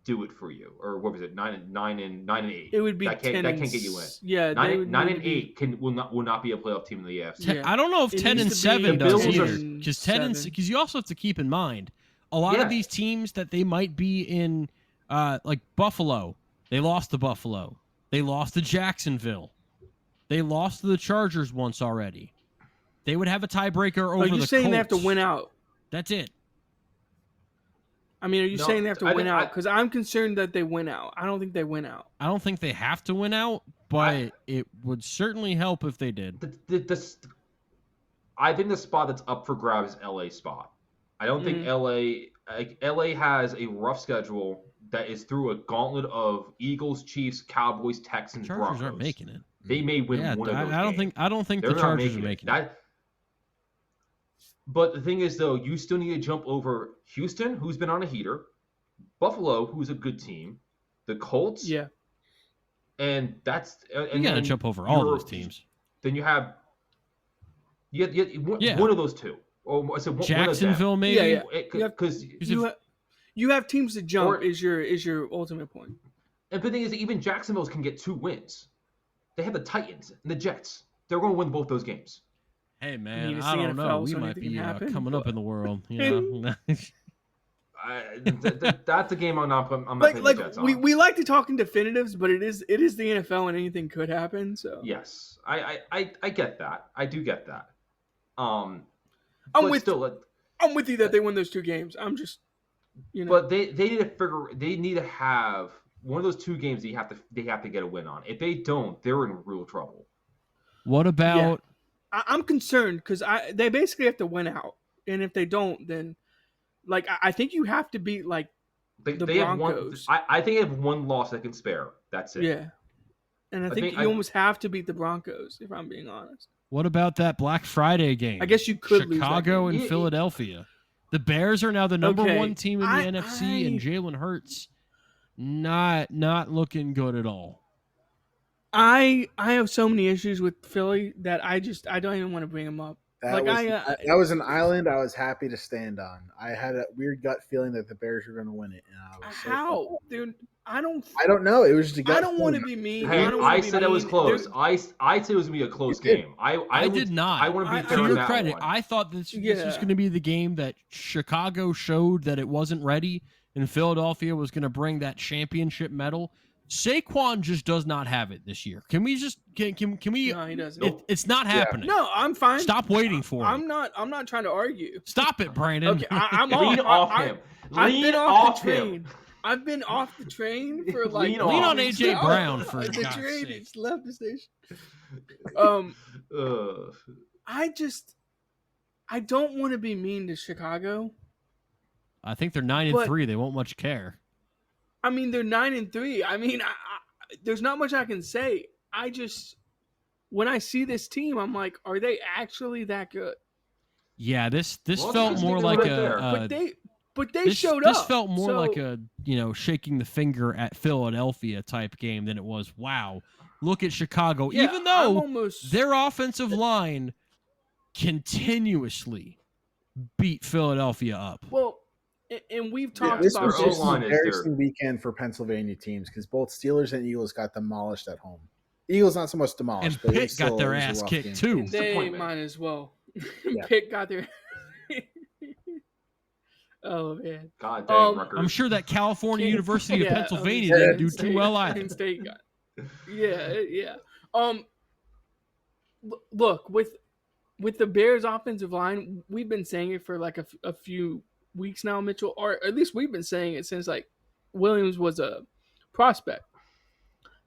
do it for you. Or what was it? 9-8. It would be that can't get you in. Yeah, 9-8 will not be a playoff team in the AFC. Yeah. I don't know if 10-7 does either, because you also have to keep in mind a lot of these teams that they might be in, like Buffalo. They lost to Buffalo. They lost to Jacksonville. They lost to the Chargers once already. They would have a tiebreaker over the Colts. Are you saying they have to win out? That's it. I mean, are you saying they have to win out? Because I'm concerned that they win out. I don't think they win out. I don't think they have to win out, but it would certainly help if they did. I think the spot that's up for grabs is LA spot. I don't think LA has a rough schedule that is through a gauntlet of Eagles, Chiefs, Cowboys, Texans, Chargers Broncos. aren't making it. They may win one of those games. I don't think the Chargers are making it. But the thing is, though, you still need to jump over Houston, who's been on a heater, Buffalo, who's a good team, the Colts, and that's you got to jump over all those teams. Then you have one of those two. Or so Jacksonville, one maybe. Because you have teams to jump. Is your ultimate point? And the thing is, even Jacksonville's can get 2 wins. They have the Titans and the Jets. They're going to win both those games. Hey man, I don't know. We might be coming up in the world. You know? That's a game I'm not putting the Jets on. We like to talk in definitives, but it is the NFL and anything could happen. So yes, I get that. I do get that. I'm with you that they win those 2 games. I'm just, But they need to have one of those 2 games they have to get a win on. If they don't, they're in real trouble. What about? Yeah. I'm concerned because they basically have to win out, and if they don't, then I think you have to beat the Broncos. I think they have 1 loss they can spare. That's it. Yeah, and I think you almost have to beat the Broncos if I'm being honest. What about that Black Friday game? I guess you could lose Chicago and Philadelphia. The Bears are now the number 1 team in the NFC, and Jalen Hurts not looking good at all. I have so many issues with Philly that I don't even want to bring them up. That was an island I was happy to stand on. I had a weird gut feeling that the Bears were going to win it. And I was How, dude? I don't know. It was just a gut. I don't want to be mean. Hey, I said it was close. I said it was going to be a close game. I did not. I want to be fair to on your that credit. one. I thought this was going to be the game that Chicago showed that it wasn't ready, and Philadelphia was going to bring that championship medal. Saquon just does not have it this year. Can we just can we? No, he doesn't. It's not happening. No, I'm fine. Stop waiting for it. I'm not trying to argue. Stop it, Brandon. Okay, I'm Lean off him. Lean off the train. I've been off the train for Lean on AJ Brown for the God's train. sake. It's left the station. I don't want to be mean to Chicago. I think they're 9-3. They won't much care. I mean, they're 9-3. I mean, there's not much I can say. When I see this team, I'm like, are they actually that good? Yeah, this felt more like but they showed up. This felt more like a shaking the finger at Philadelphia type game than it was. Wow, look at Chicago. Yeah, even though their offensive line continuously beat Philadelphia up. Well, and we've talked this about was this. just an embarrassing weekend for Pennsylvania teams because both Steelers and Eagles got demolished at home. Eagles not so much demolished, and but Pitt got their ass kicked too. And they might as well. Pitt got their. Oh man! God dang, Rutgers. I'm sure that California University of Pennsylvania didn't do too well either. State got. Yeah. Look, with the Bears' offensive line, we've been saying it for like a few weeks now, Mitchell, or at least we've been saying it since like Williams was a prospect.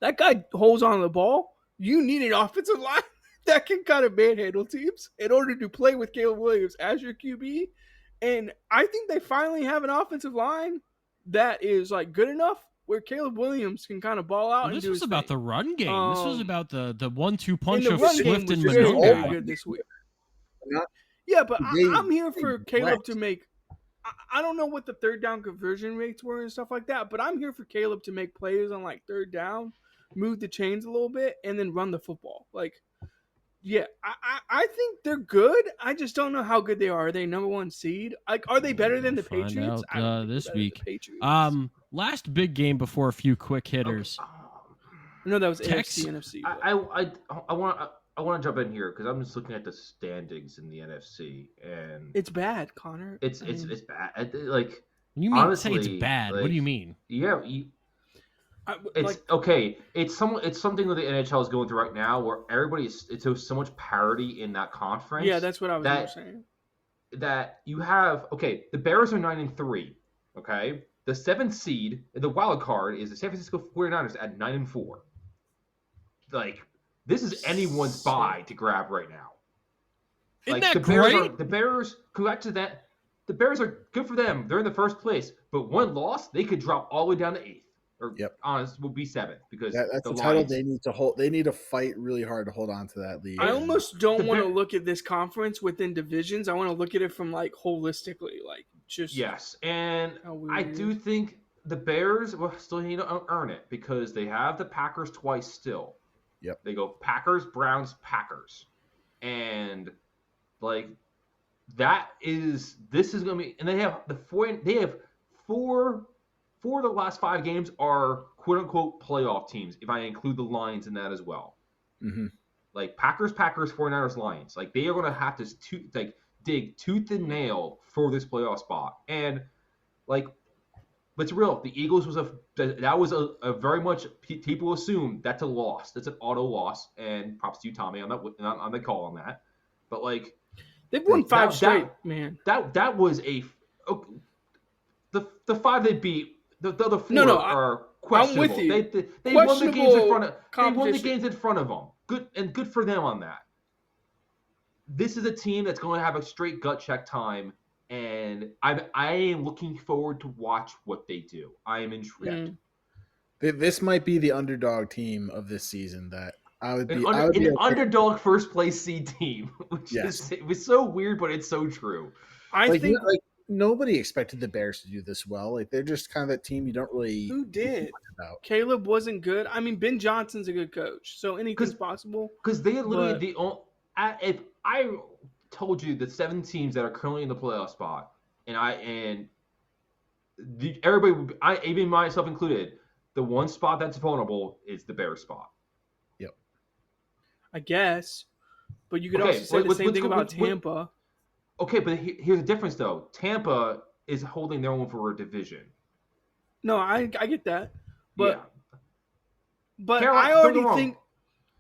That guy holds on to the ball. You need an offensive line that can kind of manhandle teams in order to play with Caleb Williams as your QB. And I think they finally have an offensive line that is like good enough where Caleb Williams can kind of ball out. This was about the run game. This was about the 1-2 punch of Swift and very Monroe. good this week. Yeah, but I'm here for Caleb to make. I don't know what the third down conversion rates were and stuff like that, but I'm here for Caleb to make plays on like third down, move the chains a little bit, and then run the football. Like, yeah, I think they're good. I just don't know how good they are. Are they number one seed? Like, are they better than the Patriots? Out, this week. Last big game before a few quick hitters. No, that was AFC, NFC. I want to jump in here because I'm just looking at the standings in the NFC, and it's bad, Connor. It's bad. Like, you mean honestly, say it's bad? Like, what do you mean? Yeah, okay. It's something that the NHL is going through right now, where it's so much parity in that conference. Yeah, that's what I was saying. That you have the Bears are 9-3. Okay, the 7th seed, the wild card, is the San Francisco 49ers at 9-4. Like, this is anyone's bye to grab right now. Isn't that great? The Bears, correct to that. The Bears are good for them. They're in the first place, but one loss, they could drop all the way down to 8th. Or honest, will be 7th because that's the title they need to hold. They need to fight really hard to hold on to that lead. I almost don't want to look at this conference within divisions. I want to look at it from like holistically, like just And I do think the Bears will still need to earn it because they have the Packers twice still. Yep. They go Packers, Browns, Packers, and like this is going to be, and they have four of the last 5 games are quote-unquote playoff teams, if I include the Lions in that as well. Mm-hmm. Like Packers, 49ers, Lions. Like, they are going to have to dig tooth and nail for this playoff spot. And, like, it's real. The Eagles was a very much people assume that's a loss. That's an auto loss. And props to you, Tommy, on the call on that. But, like, they've won 5 straight, man. That was the 5 they beat. The other 4 are questionable. I'm with you. They won the games in front of. They won the games in front of them. Good for them on that. This is a team that's going to have a straight gut check time, and I am looking forward to watch what they do. I am intrigued. This might be the underdog team of this season. That I would be an underdog first place seed team, which it was so weird, but it's so true. I think nobody expected the Bears to do this well. Like, they're just kind of that team you don't really. Who did? Caleb wasn't good. I mean, Ben Johnson's a good coach, so anything's possible. Because they literally if I told you the 7 teams that are currently in the playoff spot, everybody would even myself included, the one spot that's vulnerable is the Bears spot. Yep. I guess, but you could also say the same thing about Tampa. Okay, but here's the difference, though. Tampa is holding their own for a division. No, I get that, but Carolina,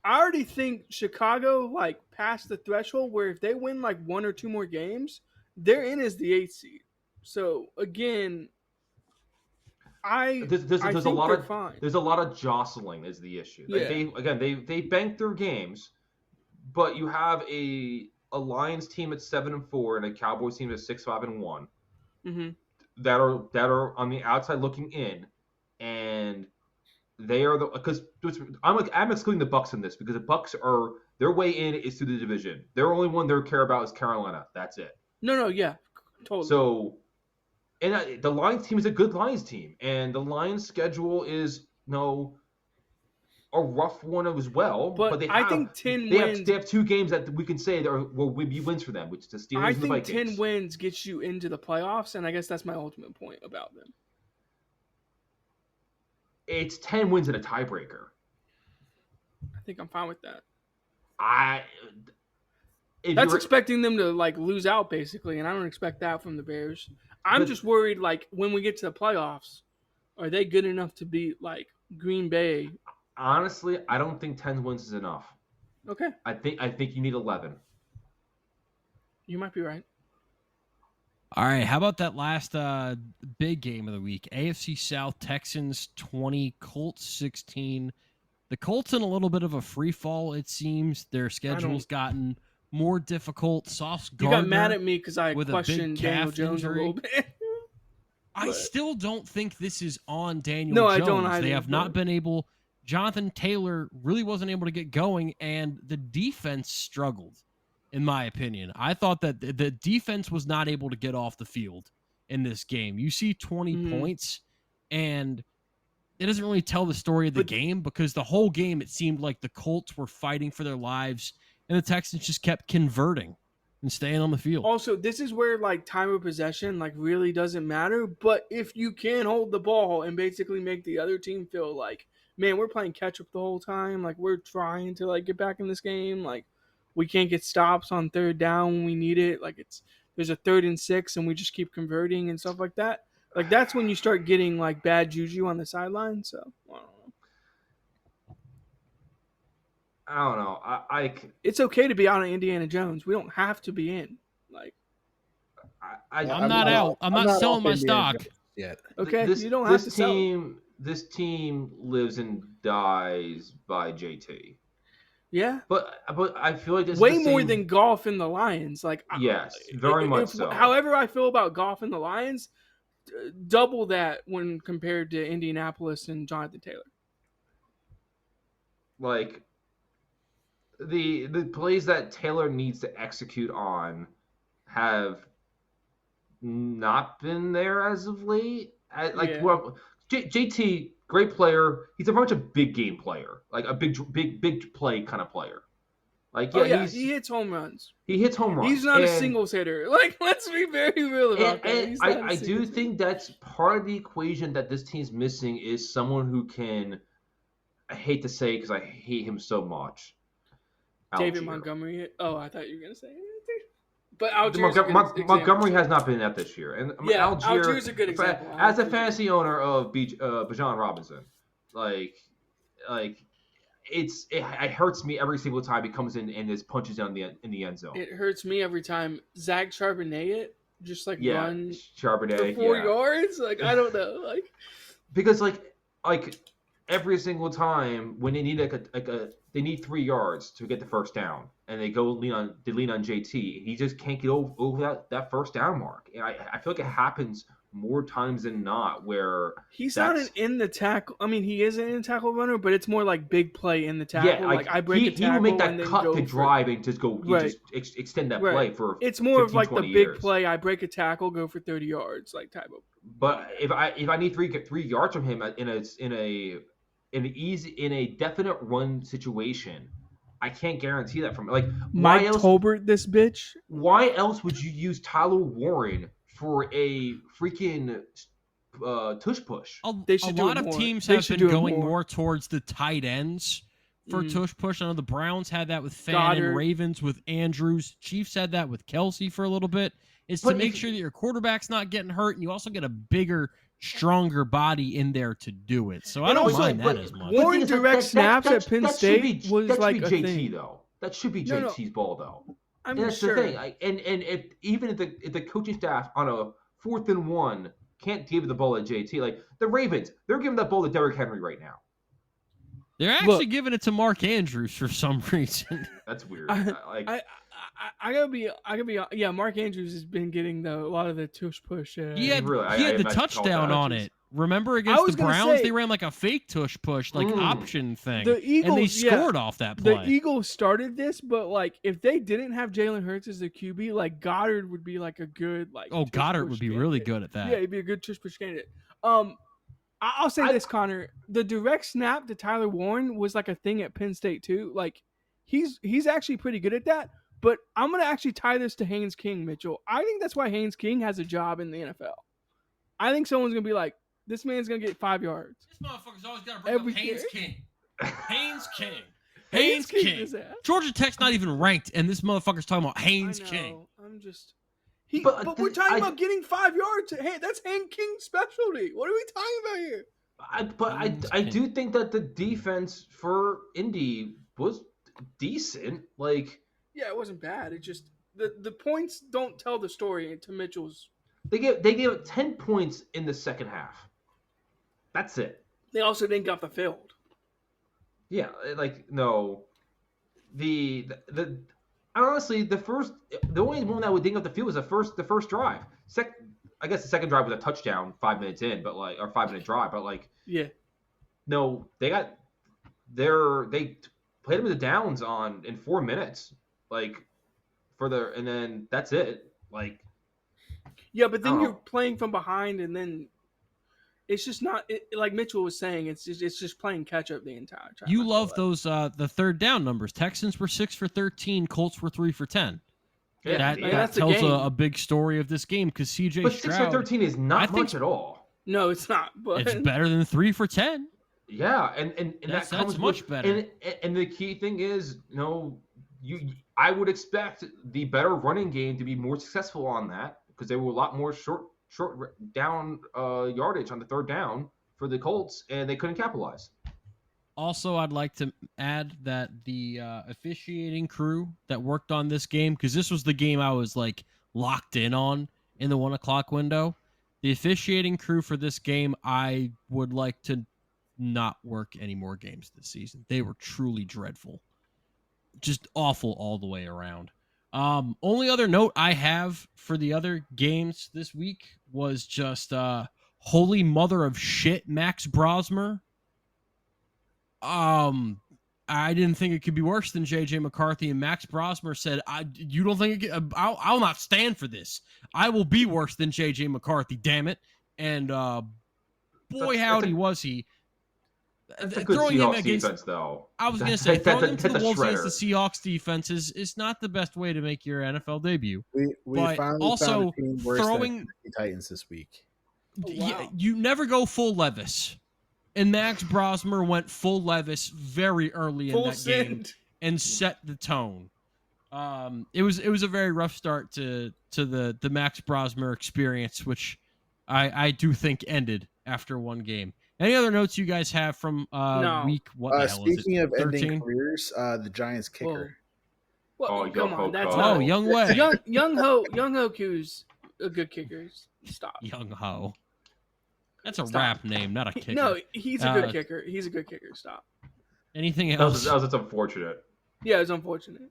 I already think Chicago like passed the threshold where if they win like 1 or 2 more games, they're in as the 8th seed. So again, there's a lot of jostling is the issue. Like they banked their games, but you have a Lions team at 7-4 and a Cowboys team at 6-5-1 that are on the outside looking in, and they are because I'm excluding the Bucs in this because the Bucs are their way in is through the division. Their only one they care about is Carolina. That's it. No, yeah, totally. So And the Lions team is a good Lions team, and the Lions schedule is a rough one as well. But they have, I think 10 wins. They have 2 games that we can say will be wins for them, which is the Steelers and the Vikings. I think 10 wins gets you into the playoffs, and I guess that's my ultimate point about them. It's 10 wins and a tiebreaker. I think I'm fine with that. That's expecting them to lose out basically, and I don't expect that from the Bears. I'm just worried when we get to the playoffs, are they good enough to beat Green Bay? Honestly, I don't think 10 wins is enough. Okay. I think you need 11. You might be right. All right, how about that last big game of the week? AFC South, Texans 20, Colts 16. The Colts in a little bit of a free fall, it seems. Their schedule's gotten more difficult. Sauce Gardner, you got mad at me because I questioned Daniel Jones injury. a little bit. I still don't think this is on Daniel Jones. No, I don't either. They have not been able. Jonathan Taylor really wasn't able to get going, and the defense struggled, in my opinion. I thought that the defense was not able to get off the field in this game. You see 20 points, and it doesn't really tell the story of the game, because the whole game it seemed like the Colts were fighting for their lives, and the Texans just kept converting and staying on the field. Also, this is where time of possession really doesn't matter. But if you can hold the ball and basically make the other team feel man, we're playing catch up the whole time. We're trying to get back in this game. We can't get stops on third down when we need it. There's a 3rd and 6 and we just keep converting and stuff like that. That's when you start getting bad juju on the sideline. So I don't know. It's okay to be out on Indiana Jones. We don't have to be in. I'm not out. I'm not selling my stock yet. Okay, you don't have to sell. This team lives and dies by JT. Yeah, but I feel like this way more than Goff and the Lions. Yes, very much so. However, I feel about Goff and the Lions, double that when compared to Indianapolis and Jonathan Taylor. The plays that Taylor needs to execute on have not been there as of late. JT, great player. He's a bunch of big game player, a big play kind of player. He hits home runs. He hits home runs. He's not a singles hitter. Let's be very real about that. And I do think that's part of the equation that this team's missing is someone who can. I hate to say because I hate him so much. David Montgomery. Oh, I thought you were gonna say it. But Montgomery has not been at this year, and Algier is a good example. As a fantasy owner of Bijan Robinson, it hurts me every single time he comes in and just punches down in the end zone. It hurts me every time Zach Charbonnet run Charbonnet for 4 yards. I don't know, because every single time when they need they need 3 yards to get the first down, and they lean on JT. He just can't get over that first down mark. And I feel like it happens more times than not where he's not an in the tackle. I mean, he is an in tackle runner, but it's more big play in the tackle. Yeah, I break a tackle. He will make that cut to drive and just go. Just extend that play for. It's more 15, of the big years. Play. I break a tackle, go for 30 yards, type of. But if I need 3 yards from him in a definite run situation, I can't guarantee that from Mike Tolbert, this bitch. Why else would you use Tyler Warren for a freaking tush push? A lot of teams have been going more towards the tight ends for tush push. I know the Browns had that with Fannin, Ravens with Andrews, Chiefs had that with Kelsey for a little bit. It's to make sure that your quarterback's not getting hurt, and you also get a bigger, stronger body in there to do it. So I don't mind that as much. Warren direct snaps at Penn State was that should be a JT thing. Though. That should be JT's ball though. I'm and that's sure. the thing. If the coaching staff on a 4th and 1 can't give the ball to JT, the Ravens, they're giving that ball to Derrick Henry right now. They're actually giving it to Mark Andrews for some reason. That's weird. I gotta be. Yeah, Mark Andrews has been getting a lot of the tush push. He had the touchdown on it Remember against the Browns, they ran like a fake tush push, like option thing. The Eagles, and they scored off that play. The Eagles started this, but like if they didn't have Jalen Hurts as the QB, like Goddard would be like a good like. Oh, Goddard would be candidate. really good at that. Yeah, he'd be a good tush push candidate. I'll say this, Connor. The direct snap to Tyler Warren was like a thing at Penn State too. Like he's actually pretty good at that. But I'm gonna actually tie this to Haynes King, Mitchell. I think that's why Haynes King has a job in the NFL. I think someone's gonna be like, this man's gonna get 5 yards. This motherfucker's always gotta bring up Haynes King. Haynes King. Haynes King. Georgia Tech's not even ranked, and this motherfucker's talking about Haynes King. I'm just. But we're talking about getting 5 yards. Hey, that's Haynes King's specialty. What are we talking about here? I do think that the defense for Indy was decent. Like, yeah, it wasn't bad. It just the points don't tell the story to Mitchell's. They gave 10 points in the second half. That's it. They also didn't get off the field. Yeah, like no. The honestly, the only one that would ding up the field was the first drive. I guess the second drive was a touchdown 5 minutes in, but like, or 5 minute drive, but like, yeah. No, they played them in the downs in 4 minutes, like and then that's it. Like, yeah, but then you're playing from behind, and then it's just not like Mitchell was saying. It's just playing catch up the entire time. You love those the third down numbers. Texans were 6 for 13. Colts were 3 for 10. Yeah, that tells a big story of this game because CJ but Stroud. 6 for 13 is not much at all. No, it's not. But it's better than 3 for 10. Yeah, and that's much better. And the key thing is, I would expect the better running game to be more successful on that because there were a lot more short down yardage on the third down for the Colts, and they couldn't capitalize. Also, I'd like to add that the officiating crew that worked on this game, because this was the game I was like locked in on in the 1 o'clock window. The officiating crew for this game, I would like to not work any more games this season. They were truly dreadful. Just awful all the way around. Only other note I have for the other games this week was just holy mother of shit, Max Brosmer. I didn't think it could be worse than JJ McCarthy, and Max Brosmer said, "You don't think it could, I'll not stand for this. I will be worse than JJ McCarthy, damn it!" And boy, howdy was he. That's a good Seahawks defense, though. I was going to say, throwing him to the Wolves against the Seahawks defense is not the best way to make your NFL debut. We finally also found a team worse throwing than the Titans this week. Oh, wow. You never go full Levis. And Max Brosmer went full Levis very early in that game and set the tone. It was a very rough start to the Max Brosmer experience, which I do think ended after one game. Any other notes you guys have from week? What the hell is it? Speaking of 13? ending careers, the Giants kicker. Well, come on, that's Young Wei. Young Ho Q's a good kicker. Stop. Young Ho. That's a rap name, not a kicker. No, he's a good kicker. He's a good kicker. Stop. Anything else? That's unfortunate. Yeah, it's unfortunate.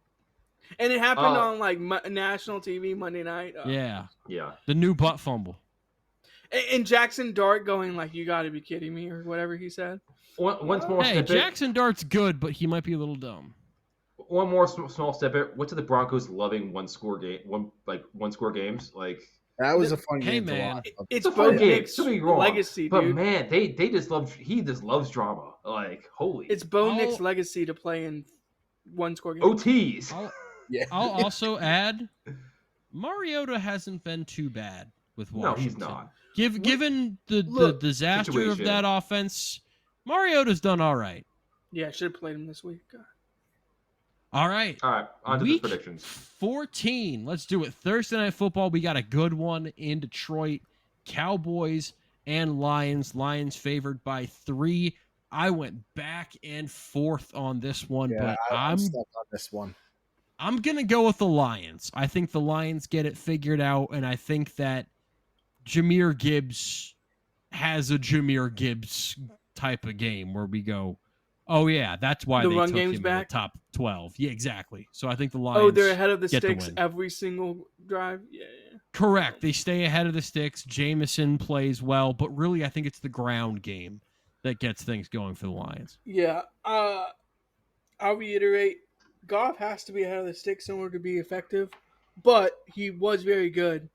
And it happened on like national TV Monday night. Yeah. Yeah. The new butt fumble. And Jackson Dart going like, "You got to be kidding me," or whatever he said. Once more. Hey, Jackson Dart's good, but he might be a little dumb. One more small snippet. What do the Broncos loving one score games? Like that was a fun game man. to watch. It's a fun game. Legacy, but dude. Man, he just loves drama. Like holy. It's Bo Nick's legacy to play in one score games. OTs. I'll also add, Mariota hasn't been too bad with Washington. No, he's not. Given the disaster situation of that offense, Mariota's done all right. Yeah, should have played him this week. All right. On to the predictions. 14. Let's do it. Thursday Night Football. We got a good one in Detroit. Cowboys and Lions. Lions favored by 3. I went back and forth on this one, but I'm stuck on this one. I'm going to go with the Lions. I think the Lions get it figured out, and I think that Jahmyr Gibbs has a Jahmyr Gibbs type of game where we go Oh yeah, that's why The they run took game's him back? in the top 12. Yeah, exactly. So I think the Lions. Oh, they're ahead of the get sticks win. every single drive. Yeah. Correct. They stay ahead of the sticks. Jameson plays well, but really, I think it's the ground game that gets things going for the Lions. Yeah. I'll reiterate. Goff has to be ahead of the sticks in order to be effective, but he was very good.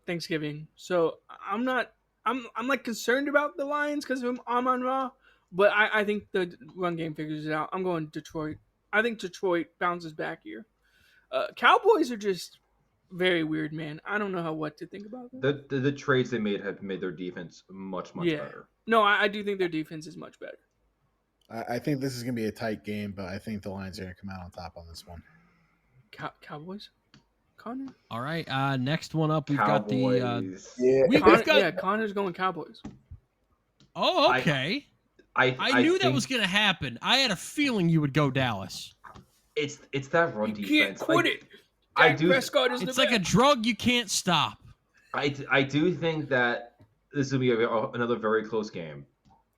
Thanksgiving. So I'm not. I'm like concerned about the Lions because of Amon-Ra, but I think the run game figures it out. I'm going Detroit. I think Detroit bounces back here. Cowboys are just very weird, man. I don't know what to think about them. The trades they made have made their defense much better. No, I do think their defense is much better. I think this is going to be a tight game, but I think the Lions are going to come out on top on this one. Cowboys? Connor? All right. Next one up, we've Cowboys. got the. We've got Connor's going Cowboys. Oh, okay. I knew that was going to happen. I had a feeling you would go Dallas. It's that run defense. Can't quit it. I do. Prescott is it's the like best. a drug you can't stop. I do think that this will be another very close game.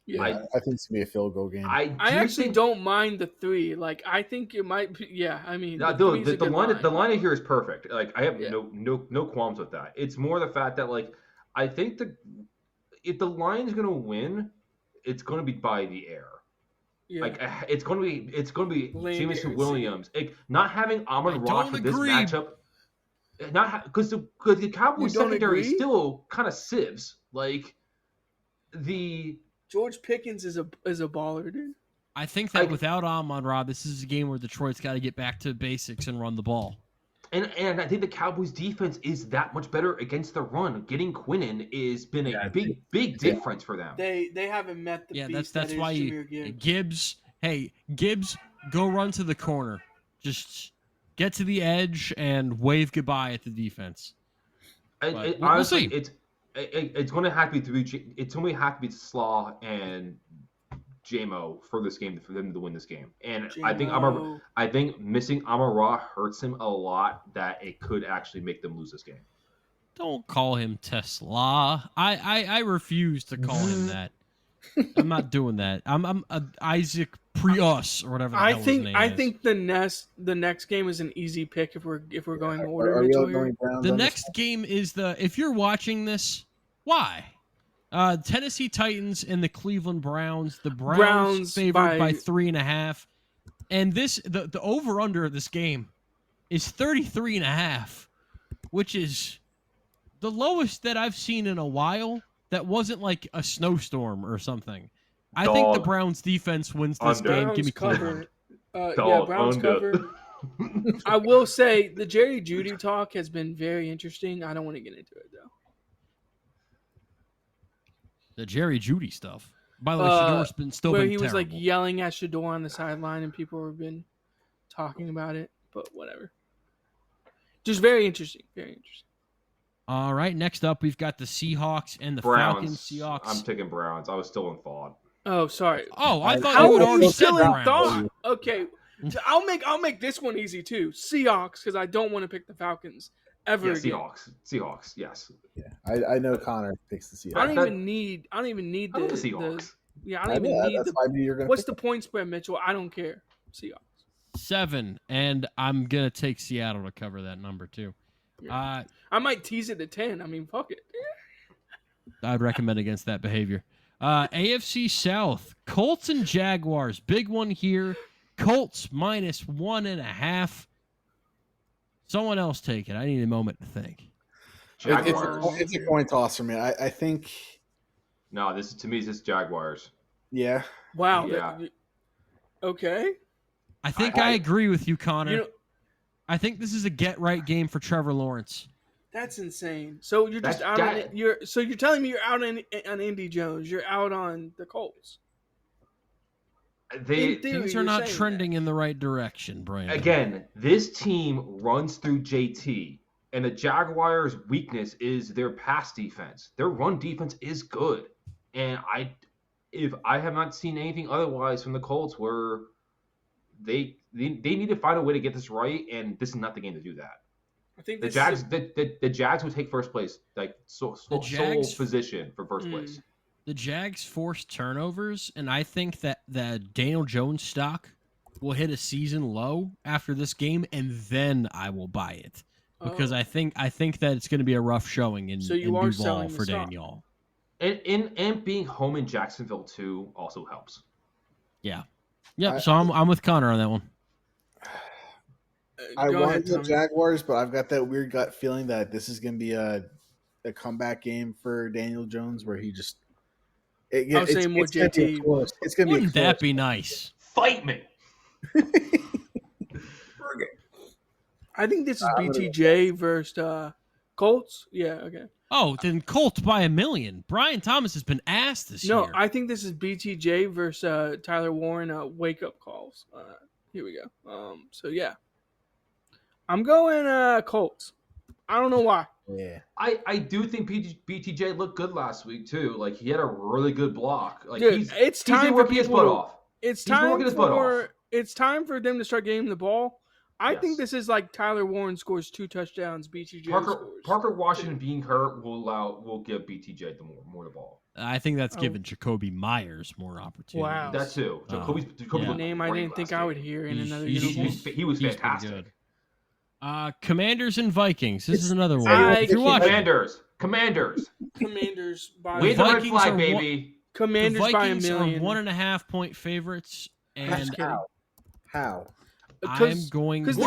Yeah. I think it's going to be a field goal game. I actually don't mind the 3. Like, I think it might be. Yeah, I mean, the line here is perfect. Like, I have no qualms with that. It's more the fact that, like, I think if the Lions going to win, it's going to be by the air. Yeah. Like, it's going to be Jameson Williams. Like, not having Amon-Ra for this matchup. Because the Cowboys secondary is still kind of sieves. Like, George Pickens is a baller, dude. I think that without Amon-Ra, this is a game where Detroit's got to get back to basics and run the ball. And I think the Cowboys' defense is that much better against the run. Getting Quinnen has been a big difference for them. They haven't met the beast that's why Gibbs. Hey, Gibbs, go run to the corner. Just get to the edge and wave goodbye at the defense. Honestly, it's going to have to be it's going to have to be Slaw and JMO for this game for them to win this game. And I think missing Amon-Ra hurts him a lot. That it could actually make them lose this game. Don't call him Tesla. I refuse to call him that. I'm not doing that. I'm Isaac Prius or whatever. I think the next game is an easy pick if we're going order. The next game is if you're watching this, why? Tennessee Titans and the Cleveland Browns. The Browns favored by 3.5, and the over under of this game is 33.5, which is the lowest that I've seen in a while. That wasn't like a snowstorm or something. I think the Browns defense wins this game. Give me Cleveland. Browns cover. I will say the Jerry Jeudy talk has been very interesting. I don't want to get into it though. The Jerry Jeudy stuff. By the way, Shador's been where he was like yelling at Shador on the sideline, and people have been talking about it. But whatever. Just very interesting. Very interesting. All right, next up, we've got the Seahawks and the Browns. Falcons. Seahawks. I'm taking Browns. I was still in thought. Oh, sorry. Oh, I thought you had already said Browns. Okay, I'll make this one easy too. Seahawks, because I don't want to pick the Falcons ever again. Seahawks. Yes. Yeah, I know Connor picks the Seahawks. I don't even need the Seahawks. I don't even need what's the point spread, Mitchell? I don't care. Seahawks 7, and I'm gonna take Seattle to cover that number too. Yeah. I might tease it to 10. I mean, fuck it. I'd recommend against that behavior. AFC South, Colts and Jaguars. Big one here. Colts minus 1.5. Someone else take it. I need a moment to think. It's a coin toss for me. I think. No, to me, this is Jaguars. Yeah. Wow. Yeah. Okay. I think I agree with you, Connor. I think this is a get-right game for Trevor Lawrence. That's insane. So you're just out on it. You're telling me you're out on Indy Jones. You're out on the Colts. Things are not trending in the right direction, Brandon. Again, this team runs through JT, and the Jaguars' weakness is their pass defense. Their run defense is good, and if I have not seen anything otherwise from the Colts, where they need to find a way to get this right, and this is not the game to do that. I think the Jags would take first place, like sole position for first place. The Jags forced turnovers, and I think that the Daniel Jones stock will hit a season low after this game, and then I will buy it because I think that it's going to be a rough showing in Duval for Daniel. And being home in Jacksonville too also helps. Yeah. Yep. So I'm with Connor on that one. I want the Jaguars, but I've got that weird gut feeling that this is going to be a comeback game for Daniel Jones, where he just. I'm saying more JT. It's going to be. Wouldn't that be nice? Fight me. I think this is BTJ versus Colts. Yeah. Okay. Oh, then Colts by 1,000,000. Brian Thomas has been asked this year. No, I think this is BTJ versus Tyler Warren. Wake up calls. Here we go. So yeah, I'm going Colts. I don't know why. Yeah, I do think BTJ looked good last week too. Like he had a really good block. Like dude, it's time for his butt off. It's time for them to start getting the ball. I think this is like Tyler Warren scores 2 touchdowns. BTJ Parker Washington being hurt will give BTJ more the ball. I think that's giving Jacoby Myers more opportunities. Wow, that too. Jacoby's a name I didn't think I would hear in another uniform. He was fantastic. Commanders and Vikings. This is another one. If you're watching, Commanders. By wave the red flag, baby. Commanders the Vikings by 1,000,000. are 1.5 point favorites, and how? I'm going because the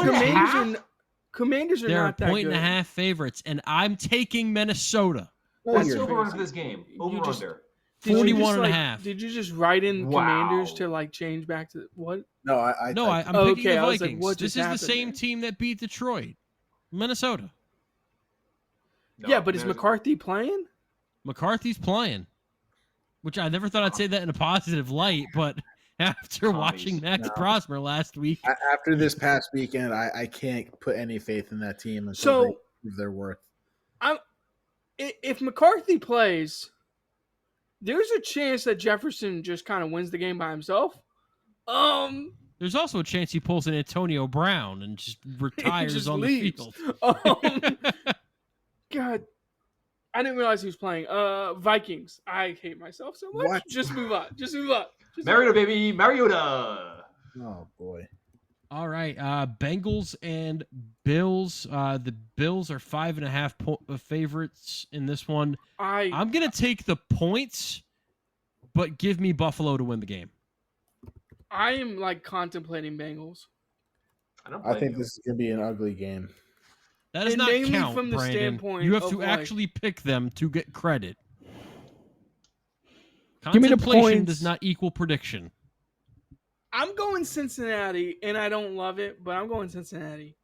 Commanders are not that good. They're 1.5 favorites, and I'm taking Minnesota. What's the over under this game? Over under 41.5. Did you just write in Commanders to like change back to what? No, I'm picking the Vikings. Like, this is the same team that beat Detroit, Minnesota. No, yeah, but is McCarthy playing? McCarthy's playing, which I never thought I'd say that in a positive light, but after watching Max Prosper last week, after this past weekend, I can't put any faith in that team until they prove their worth. If McCarthy plays, there's a chance that Jefferson just kind of wins the game by himself. There's also a chance he pulls an Antonio Brown and just retires on the field. God, I didn't realize he was playing. Vikings. I hate myself so much. What? Just move on. Mariota, baby. Mariota. Oh, boy. All right. Bengals and Bills. The Bills are 5.5 favorites in this one. I'm going to take the points, but give me Buffalo to win the game. I am like contemplating Bengals. I think this is going to be an ugly game. That does not count, from the standpoint you have to actually pick them to get credit. Give me the contemplation does not equal prediction. I'm going Cincinnati, and I don't love it, but I'm going Cincinnati.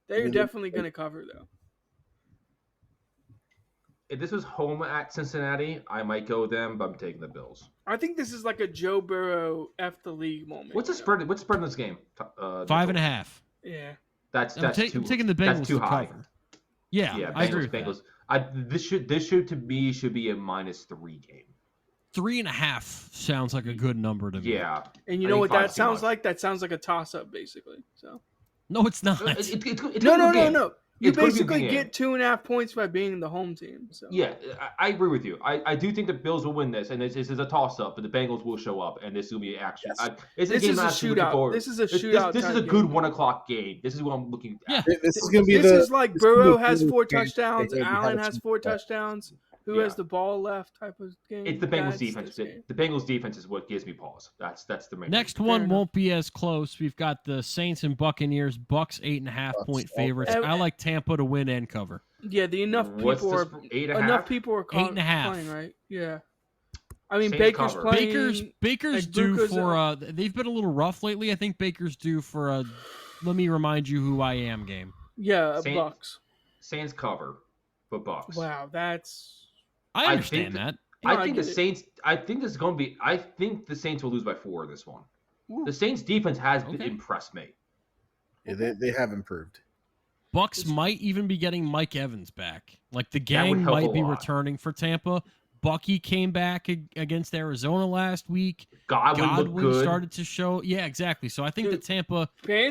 They're definitely going to cover, though. If this was home at Cincinnati, I might go them, but I'm taking the Bills. I think this is like a Joe Burrow F the league moment. What's the spread? What's the spread in this game? 5.5. Yeah. I'm taking the Bengals to cover. Yeah, I agree with Bengals. This should to me should be a -3 game. 3.5 sounds like a good number to me. Yeah. And you know what that sounds like? That sounds like a toss-up, basically. So. No, it's not. No. You basically get 2.5 points by being the home team. So. Yeah, I agree with you. I do think the Bills will win this, and this is a toss-up, but the Bengals will show up, and this will be action. Yes. This is a shootout. This is a shootout. This is a good 1:00 game. This is what I'm looking at. Yeah. This is going to be This is like Burrow has 4 touchdowns, Allen has 4 touchdowns. Who has the ball left type of game? It's the Bengals defense. The Bengals defense is what gives me pause. That's the main. Next one won't be as close. We've got the Saints and Buccaneers. Bucks 8.5 point favorites. I like Tampa to win and cover. Yeah, enough people are 8.5, playing, right? Yeah. I mean, Saints Baker's cover. playing. Baker's due for they've been a little rough lately. I think Baker's due for a let me remind you who I am game. Yeah, Bucks. Saints cover, but Bucks. Wow, that's. I understand that. I think the Saints. I think this is going to be. I think the Saints will lose by 4 this one. Ooh. The Saints defense has impressed me. Yeah, they have improved. Bucks might even be getting Mike Evans back. Like the gang might be returning for Tampa. Bucky came back against Arizona last week. Godwin started to show. Yeah, exactly. So I think that Tampa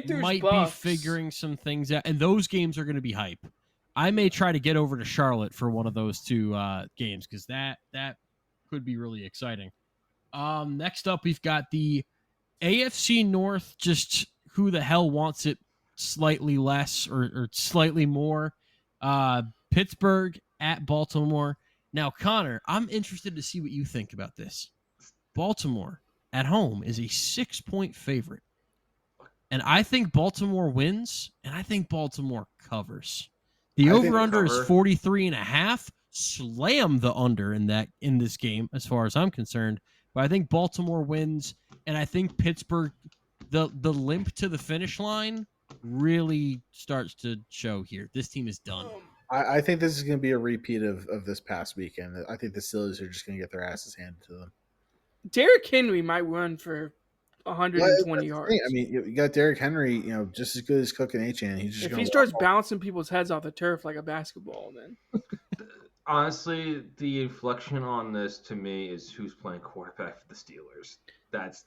might be figuring some things out, and those games are going to be hype. I may try to get over to Charlotte for one of those 2 games because that could be really exciting. Next up, we've got the AFC North, just who the hell wants it slightly less or slightly more. Pittsburgh at Baltimore. Now, Connor, I'm interested to see what you think about this. Baltimore at home is a 6-point favorite. And I think Baltimore wins, and I think Baltimore covers. The over-under is 43.5. Slam the under in this game, as far as I'm concerned. But I think Baltimore wins, and I think Pittsburgh, the limp to the finish line really starts to show here. This team is done. I think this is going to be a repeat of this past weekend. I think the Steelers are just going to get their asses handed to them. Derrick Henry might run for 120 yards. I mean, you got Derrick Henry, just as good as Cook and Achane. If he starts bouncing people's heads off the turf like a basketball, then. Honestly, the inflection on this to me is who's playing quarterback for the Steelers. That's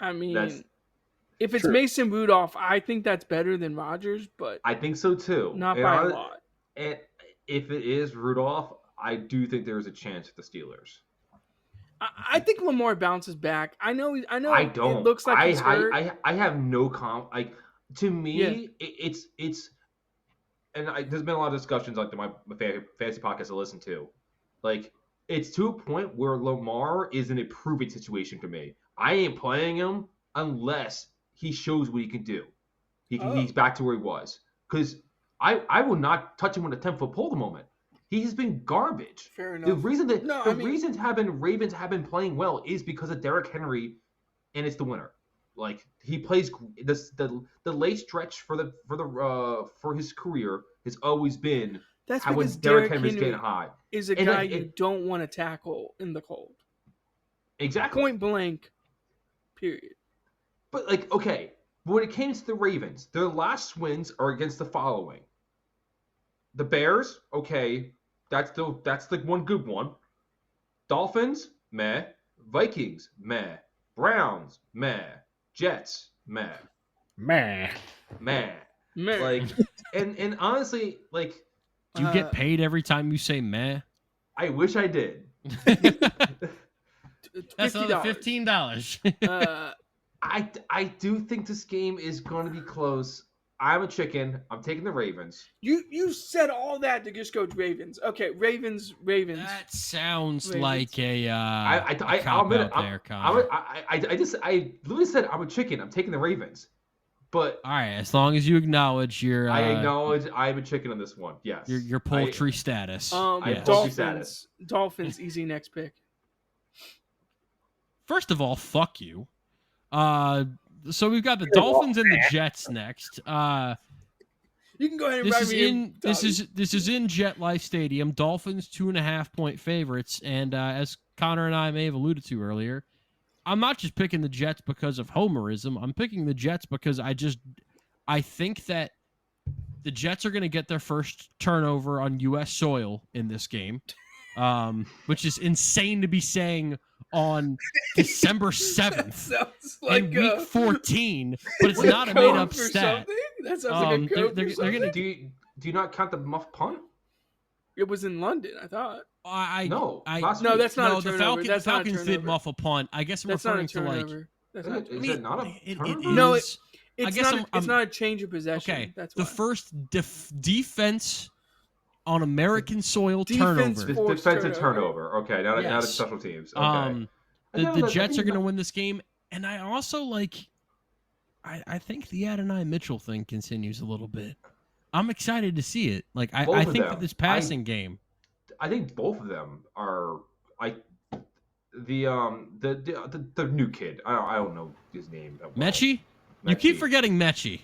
if it's true. Mason Rudolph, I think that's better than Rodgers, but I think so too. Not by a lot. And if it is Rudolph, I do think there's a chance for the Steelers. I think Lamar bounces back. I know. I don't. It looks like he's hurt. I have no to me, it's and there's been a lot of discussions like my fantasy podcast I listen to. Like, it's to a point where Lamar is in a proving situation for me. I ain't playing him unless he shows what he can do. He's back to where he was. Because I will not touch him on a 10-foot pole at the moment. He has been garbage. Fair enough. The reason Ravens have been playing well is because of Derrick Henry, and it's the winner. Like, he plays the late stretch for his career has always been. That's because Derrick Henry's getting hot. Is a guy you don't want to tackle in the cold. Exactly. Point blank. Period. But when it came to the Ravens, their last wins are against the following: the Bears, that's the one good one. Dolphins, meh. Vikings, meh. Browns, meh. Jets, meh. Meh. Meh. Meh. And honestly, do you get paid every time you say meh? I wish I did. That's another $15. I do think this game is going to be close. I'm a chicken. I'm taking the Ravens. You said all that to just go to Ravens. Okay, Ravens. That sounds like a I'll admit it. I literally said I'm a chicken. I'm taking the Ravens. But all right, as long as you acknowledge your I acknowledge I'm a chicken on this one. Yes. Your poultry status. Poultry status. Dolphins easy next pick. First of all, fuck you. So we've got the Dolphins and the Jets next. You can go ahead and write me in. This is in Jet Life Stadium. Dolphins 2.5-point favorites, and as Connor and I may have alluded to earlier, I'm not just picking the Jets because of homerism. I'm picking the Jets because I think that the Jets are going to get their first turnover on U.S. soil in this game, which is insane to be saying on December 7th in week 14, but it's not a made-up stat. That sounds like a code for something. Do you not count the muff punt? It was in London, I thought. No, that's not a turnover. The Falcons did muff a punt. I guess I'm referring to Is it not a turnover? No, it's not a change of possession. Okay, that's the first defense on American soil defensive turnover. Okay, now it's special teams. Okay. The Jets are going to win this game, and I also I think the Adonai Mitchell thing continues a little bit. I'm excited to see it. I think that this passing game. I think both of them are the new kid. I don't know his name. Mechie? You keep forgetting Mechie.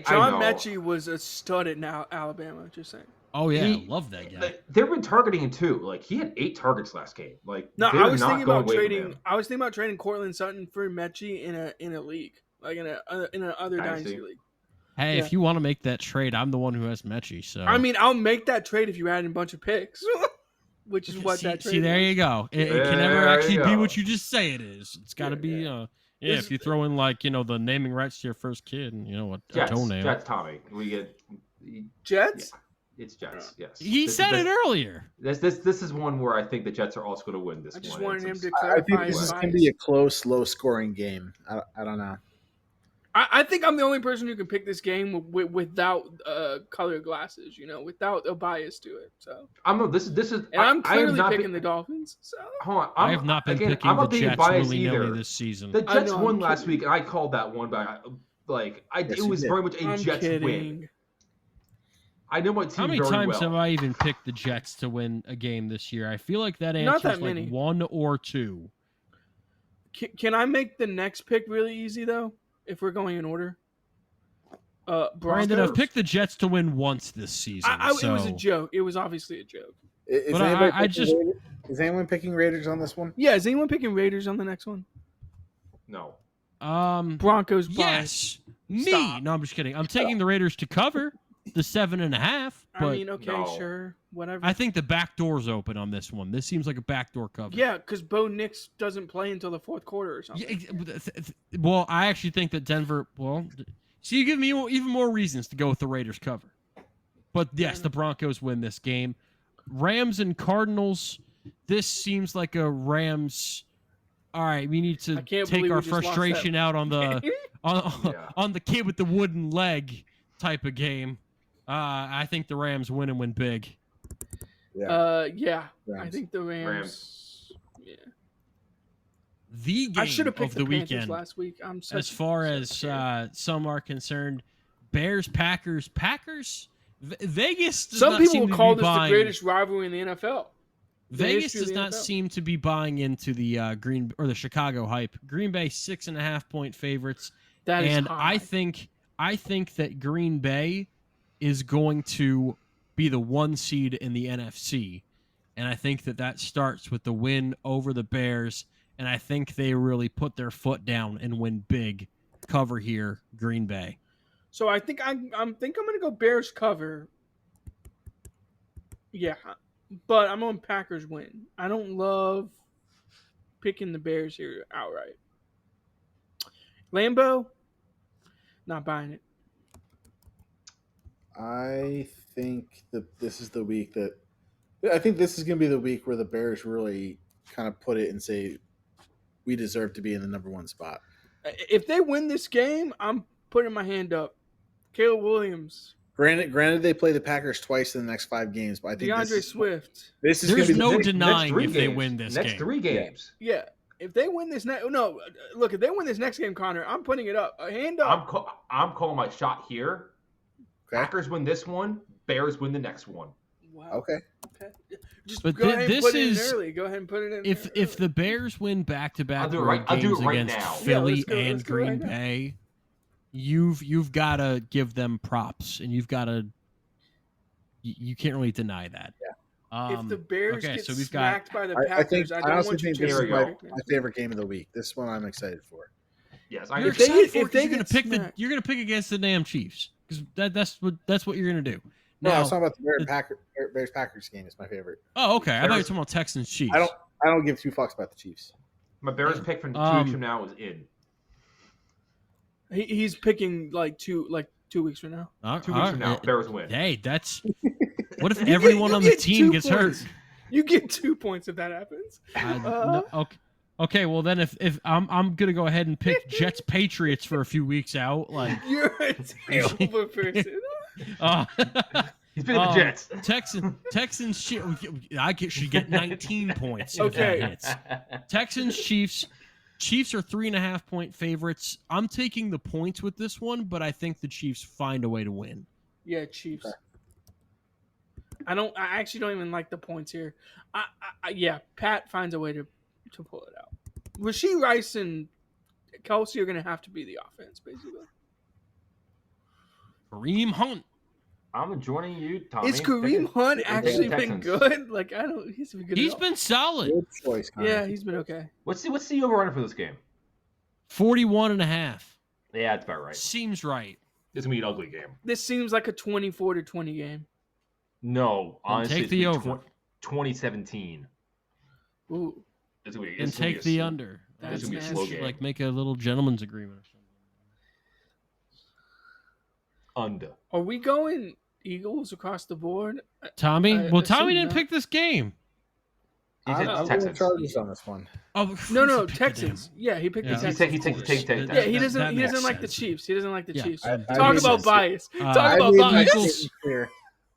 John Mechie was a stud at Alabama. Just saying. Oh yeah, I love that guy. They've been targeting him too. He had 8 targets last game. I was thinking about trading Cortland Sutton for Mechie in a league, in a other dynasty league. Hey, if you want to make that trade, I'm the one who has Mechie. So I'll make that trade if you add in a bunch of picks, which is what that trade. See, there you go. It can never actually be what you just say it is. It's got to be. If you throw in the naming rights to your first kid, and a toenail. Jets, Tommy. We get Jets. It's Jets. Yes. He said it earlier. This is one where I think the Jets are also going to win this one. I just wanted him to I clarify. think this is going to be a close, low-scoring game. I don't know. I think I'm the only person who can pick this game without colored glasses, without a bias to it. So this is. And I'm clearly picking the Dolphins. So hold on, I have not been picking the Jets willy-nilly this season. The Jets won last week, and I called that one, but it was very much a Jets win. I know my team. How many times have I even picked the Jets to win a game this year? I feel like that answer is like 1 or 2. Can I make the next pick really easy though? If we're going in order, Brandon, I've picked the Jets to win once this season. It was a joke. It was obviously a joke. Is anyone picking Raiders on this one? Yeah, is anyone picking Raiders on the next one? No. Broncos. Yes. Me. No, I'm just kidding. I'm taking the Raiders to cover the 7.5. But sure, whatever. I think the back door's open on this one. This seems like a backdoor cover. Yeah, because Bo Nix doesn't play until the fourth quarter or something. Well, I actually think that Denver. Well, so you give me even more reasons to go with the Raiders cover. But yes, the Broncos win this game. Rams and Cardinals. This seems like a Rams. All right, we need to take our frustration out on the on the kid with the wooden leg type of game. I think the Rams win and win big. I think the Rams. Yeah. The game I should have picked of the Panthers weekend last week. As far as some are concerned, Bears, Packers. Vegas does some not people seem will to call be this buying, the greatest rivalry in the NFL. Vegas does not seem to be buying into the the Chicago hype. Green Bay 6.5-point favorites. That is high. I think that Green Bay is going to be the 1 seed in the NFC. And I think that starts with the win over the Bears. And I think they really put their foot down and win big. Cover here, Green Bay. So I think I'm going to go Bears cover. Yeah, but I'm on Packers win. I don't love picking the Bears here outright. Lambeau, not buying it. I think that this is the week that I think this is going to be the week where the Bears really kind of put it and say we deserve to be in the number 1 spot. If they win this game, I'm putting my hand up. Caleb Williams. Granted, they play the Packers twice in the next 5 games, but I think DeAndre Swift. This is There's no next denying if games. they win this next game. 3 games. Yeah. If they win this if they win this next game, Connor, I'm putting it up. A hand up. I'm calling my shot here. Okay. Packers win this one. Bears win the next one. Wow. Okay. Just but go ahead and put it in is early. Go ahead and put it in. If the Bears win back-to-back I'll do it right against now. Philly and let's go Green right Bay, you've got to give them props, and you've got to. You can't really deny that. If the Bears get so we've smacked got, by the Packers, I don't want you to this is my my favorite game of the week. This one I'm excited for. Yes, you're excited for it, you're gonna pick against the damn Chiefs because that's what you're gonna do. No, I was talking about the Bears Packers game. Is my favorite. Oh, okay. I thought you were talking about Texans Chiefs. I don't give 2 fucks about the Chiefs. My Bears pick from 2 weeks from now is in. He's picking like 2 weeks from now. 2 weeks from now, Bears win. Hey, that's. What if everyone on the team gets hurt? You get 2 points if that happens. Okay, well then if I'm gonna go ahead and pick Jets Patriots for a few weeks out, like you're a terrible person. He's picking the Jets. Texans should get 19 points. Okay. If that hits. Texans Chiefs. Chiefs are 3.5-point favorites. I'm taking the points with this one, but I think the Chiefs find a way to win. Yeah, Chiefs. Okay. I actually don't even like the points here. Pat finds a way to pull it out. Rashee Rice and Kelsey are going to have to be the offense, basically. Kareem Hunt. I'm joining you, Tommy. Is Kareem Hunt actually been good? Like he's been good. He's been solid. Good choice, Connor. Yeah, he's been okay. What's the over-under for this game? 41.5. Yeah, that's about right. Seems right. It's gonna be an ugly game. This seems like a 24-20 game. No, honestly, take the over. 2017. Ooh. And take the under. It's gonna be a slow game. Like make a little gentleman's agreement or something. Under. Are we going Eagles across the board. Tommy? Well, Tommy didn't pick this game. He said I'm Texans. Chargers on this one. Oh no, Texans. Yeah, he picked the Texans. He takes Yeah, he doesn't like the Chiefs. He doesn't like the Chiefs. Talk about bias. Talk about bias.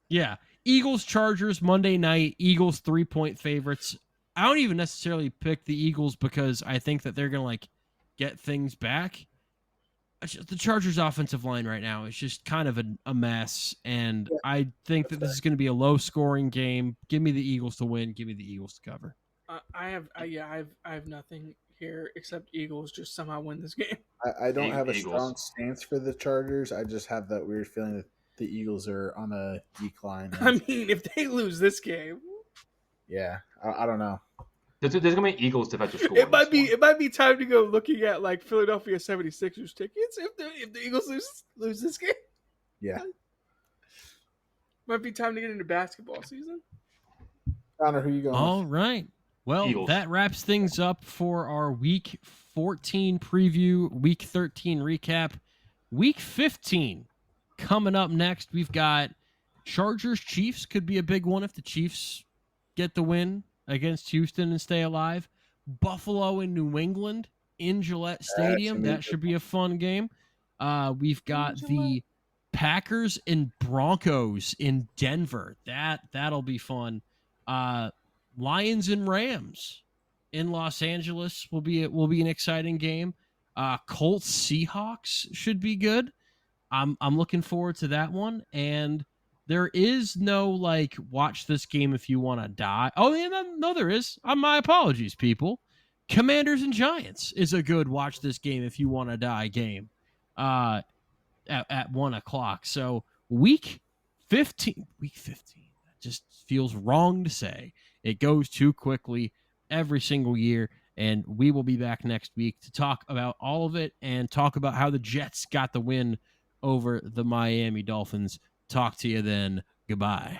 Yeah, Eagles Chargers Monday night. Eagles 3-point favorites. I don't even necessarily pick the Eagles because I think that they're gonna like get things back. The Chargers offensive line right now is just kind of a mess, and I think that this is going to be a low scoring game. Give me the Eagles to win. Give me the Eagles to cover. I have nothing here except Eagles just somehow win this game. I don't have a strong stance for the Chargers. I just have that weird feeling that the Eagles are on a decline. I mean, if they lose this game, yeah, I don't know. There's gonna be Eagles defensive score. It might be time to go looking at like Philadelphia 76ers tickets if the Eagles lose this game. Yeah. Might be time to get into basketball season. Connor, who you going? All right. Well, Eagles. That wraps things up for our Week 14 preview, Week 13 recap. Week 15 coming up next. We've got Chargers Chiefs could be a big one if the Chiefs get the win against Houston and stay alive. Buffalo and New England in Gillette Stadium. That should be a fun game. We've got the Packers and Broncos in Denver. That'll be fun. Lions and Rams in Los Angeles will be an exciting game. Colts Seahawks should be good. I'm looking forward to that one. And there is no like watch this game if you want to die. Oh yeah, no, there is. My apologies, people. Commanders and Giants is a good watch this game if you want to die game. At 1:00. So week 15. That just feels wrong to say. It goes too quickly every single year, and we will be back next week to talk about all of it and talk about how the Jets got the win over the Miami Dolphins. Talk to you then. Goodbye.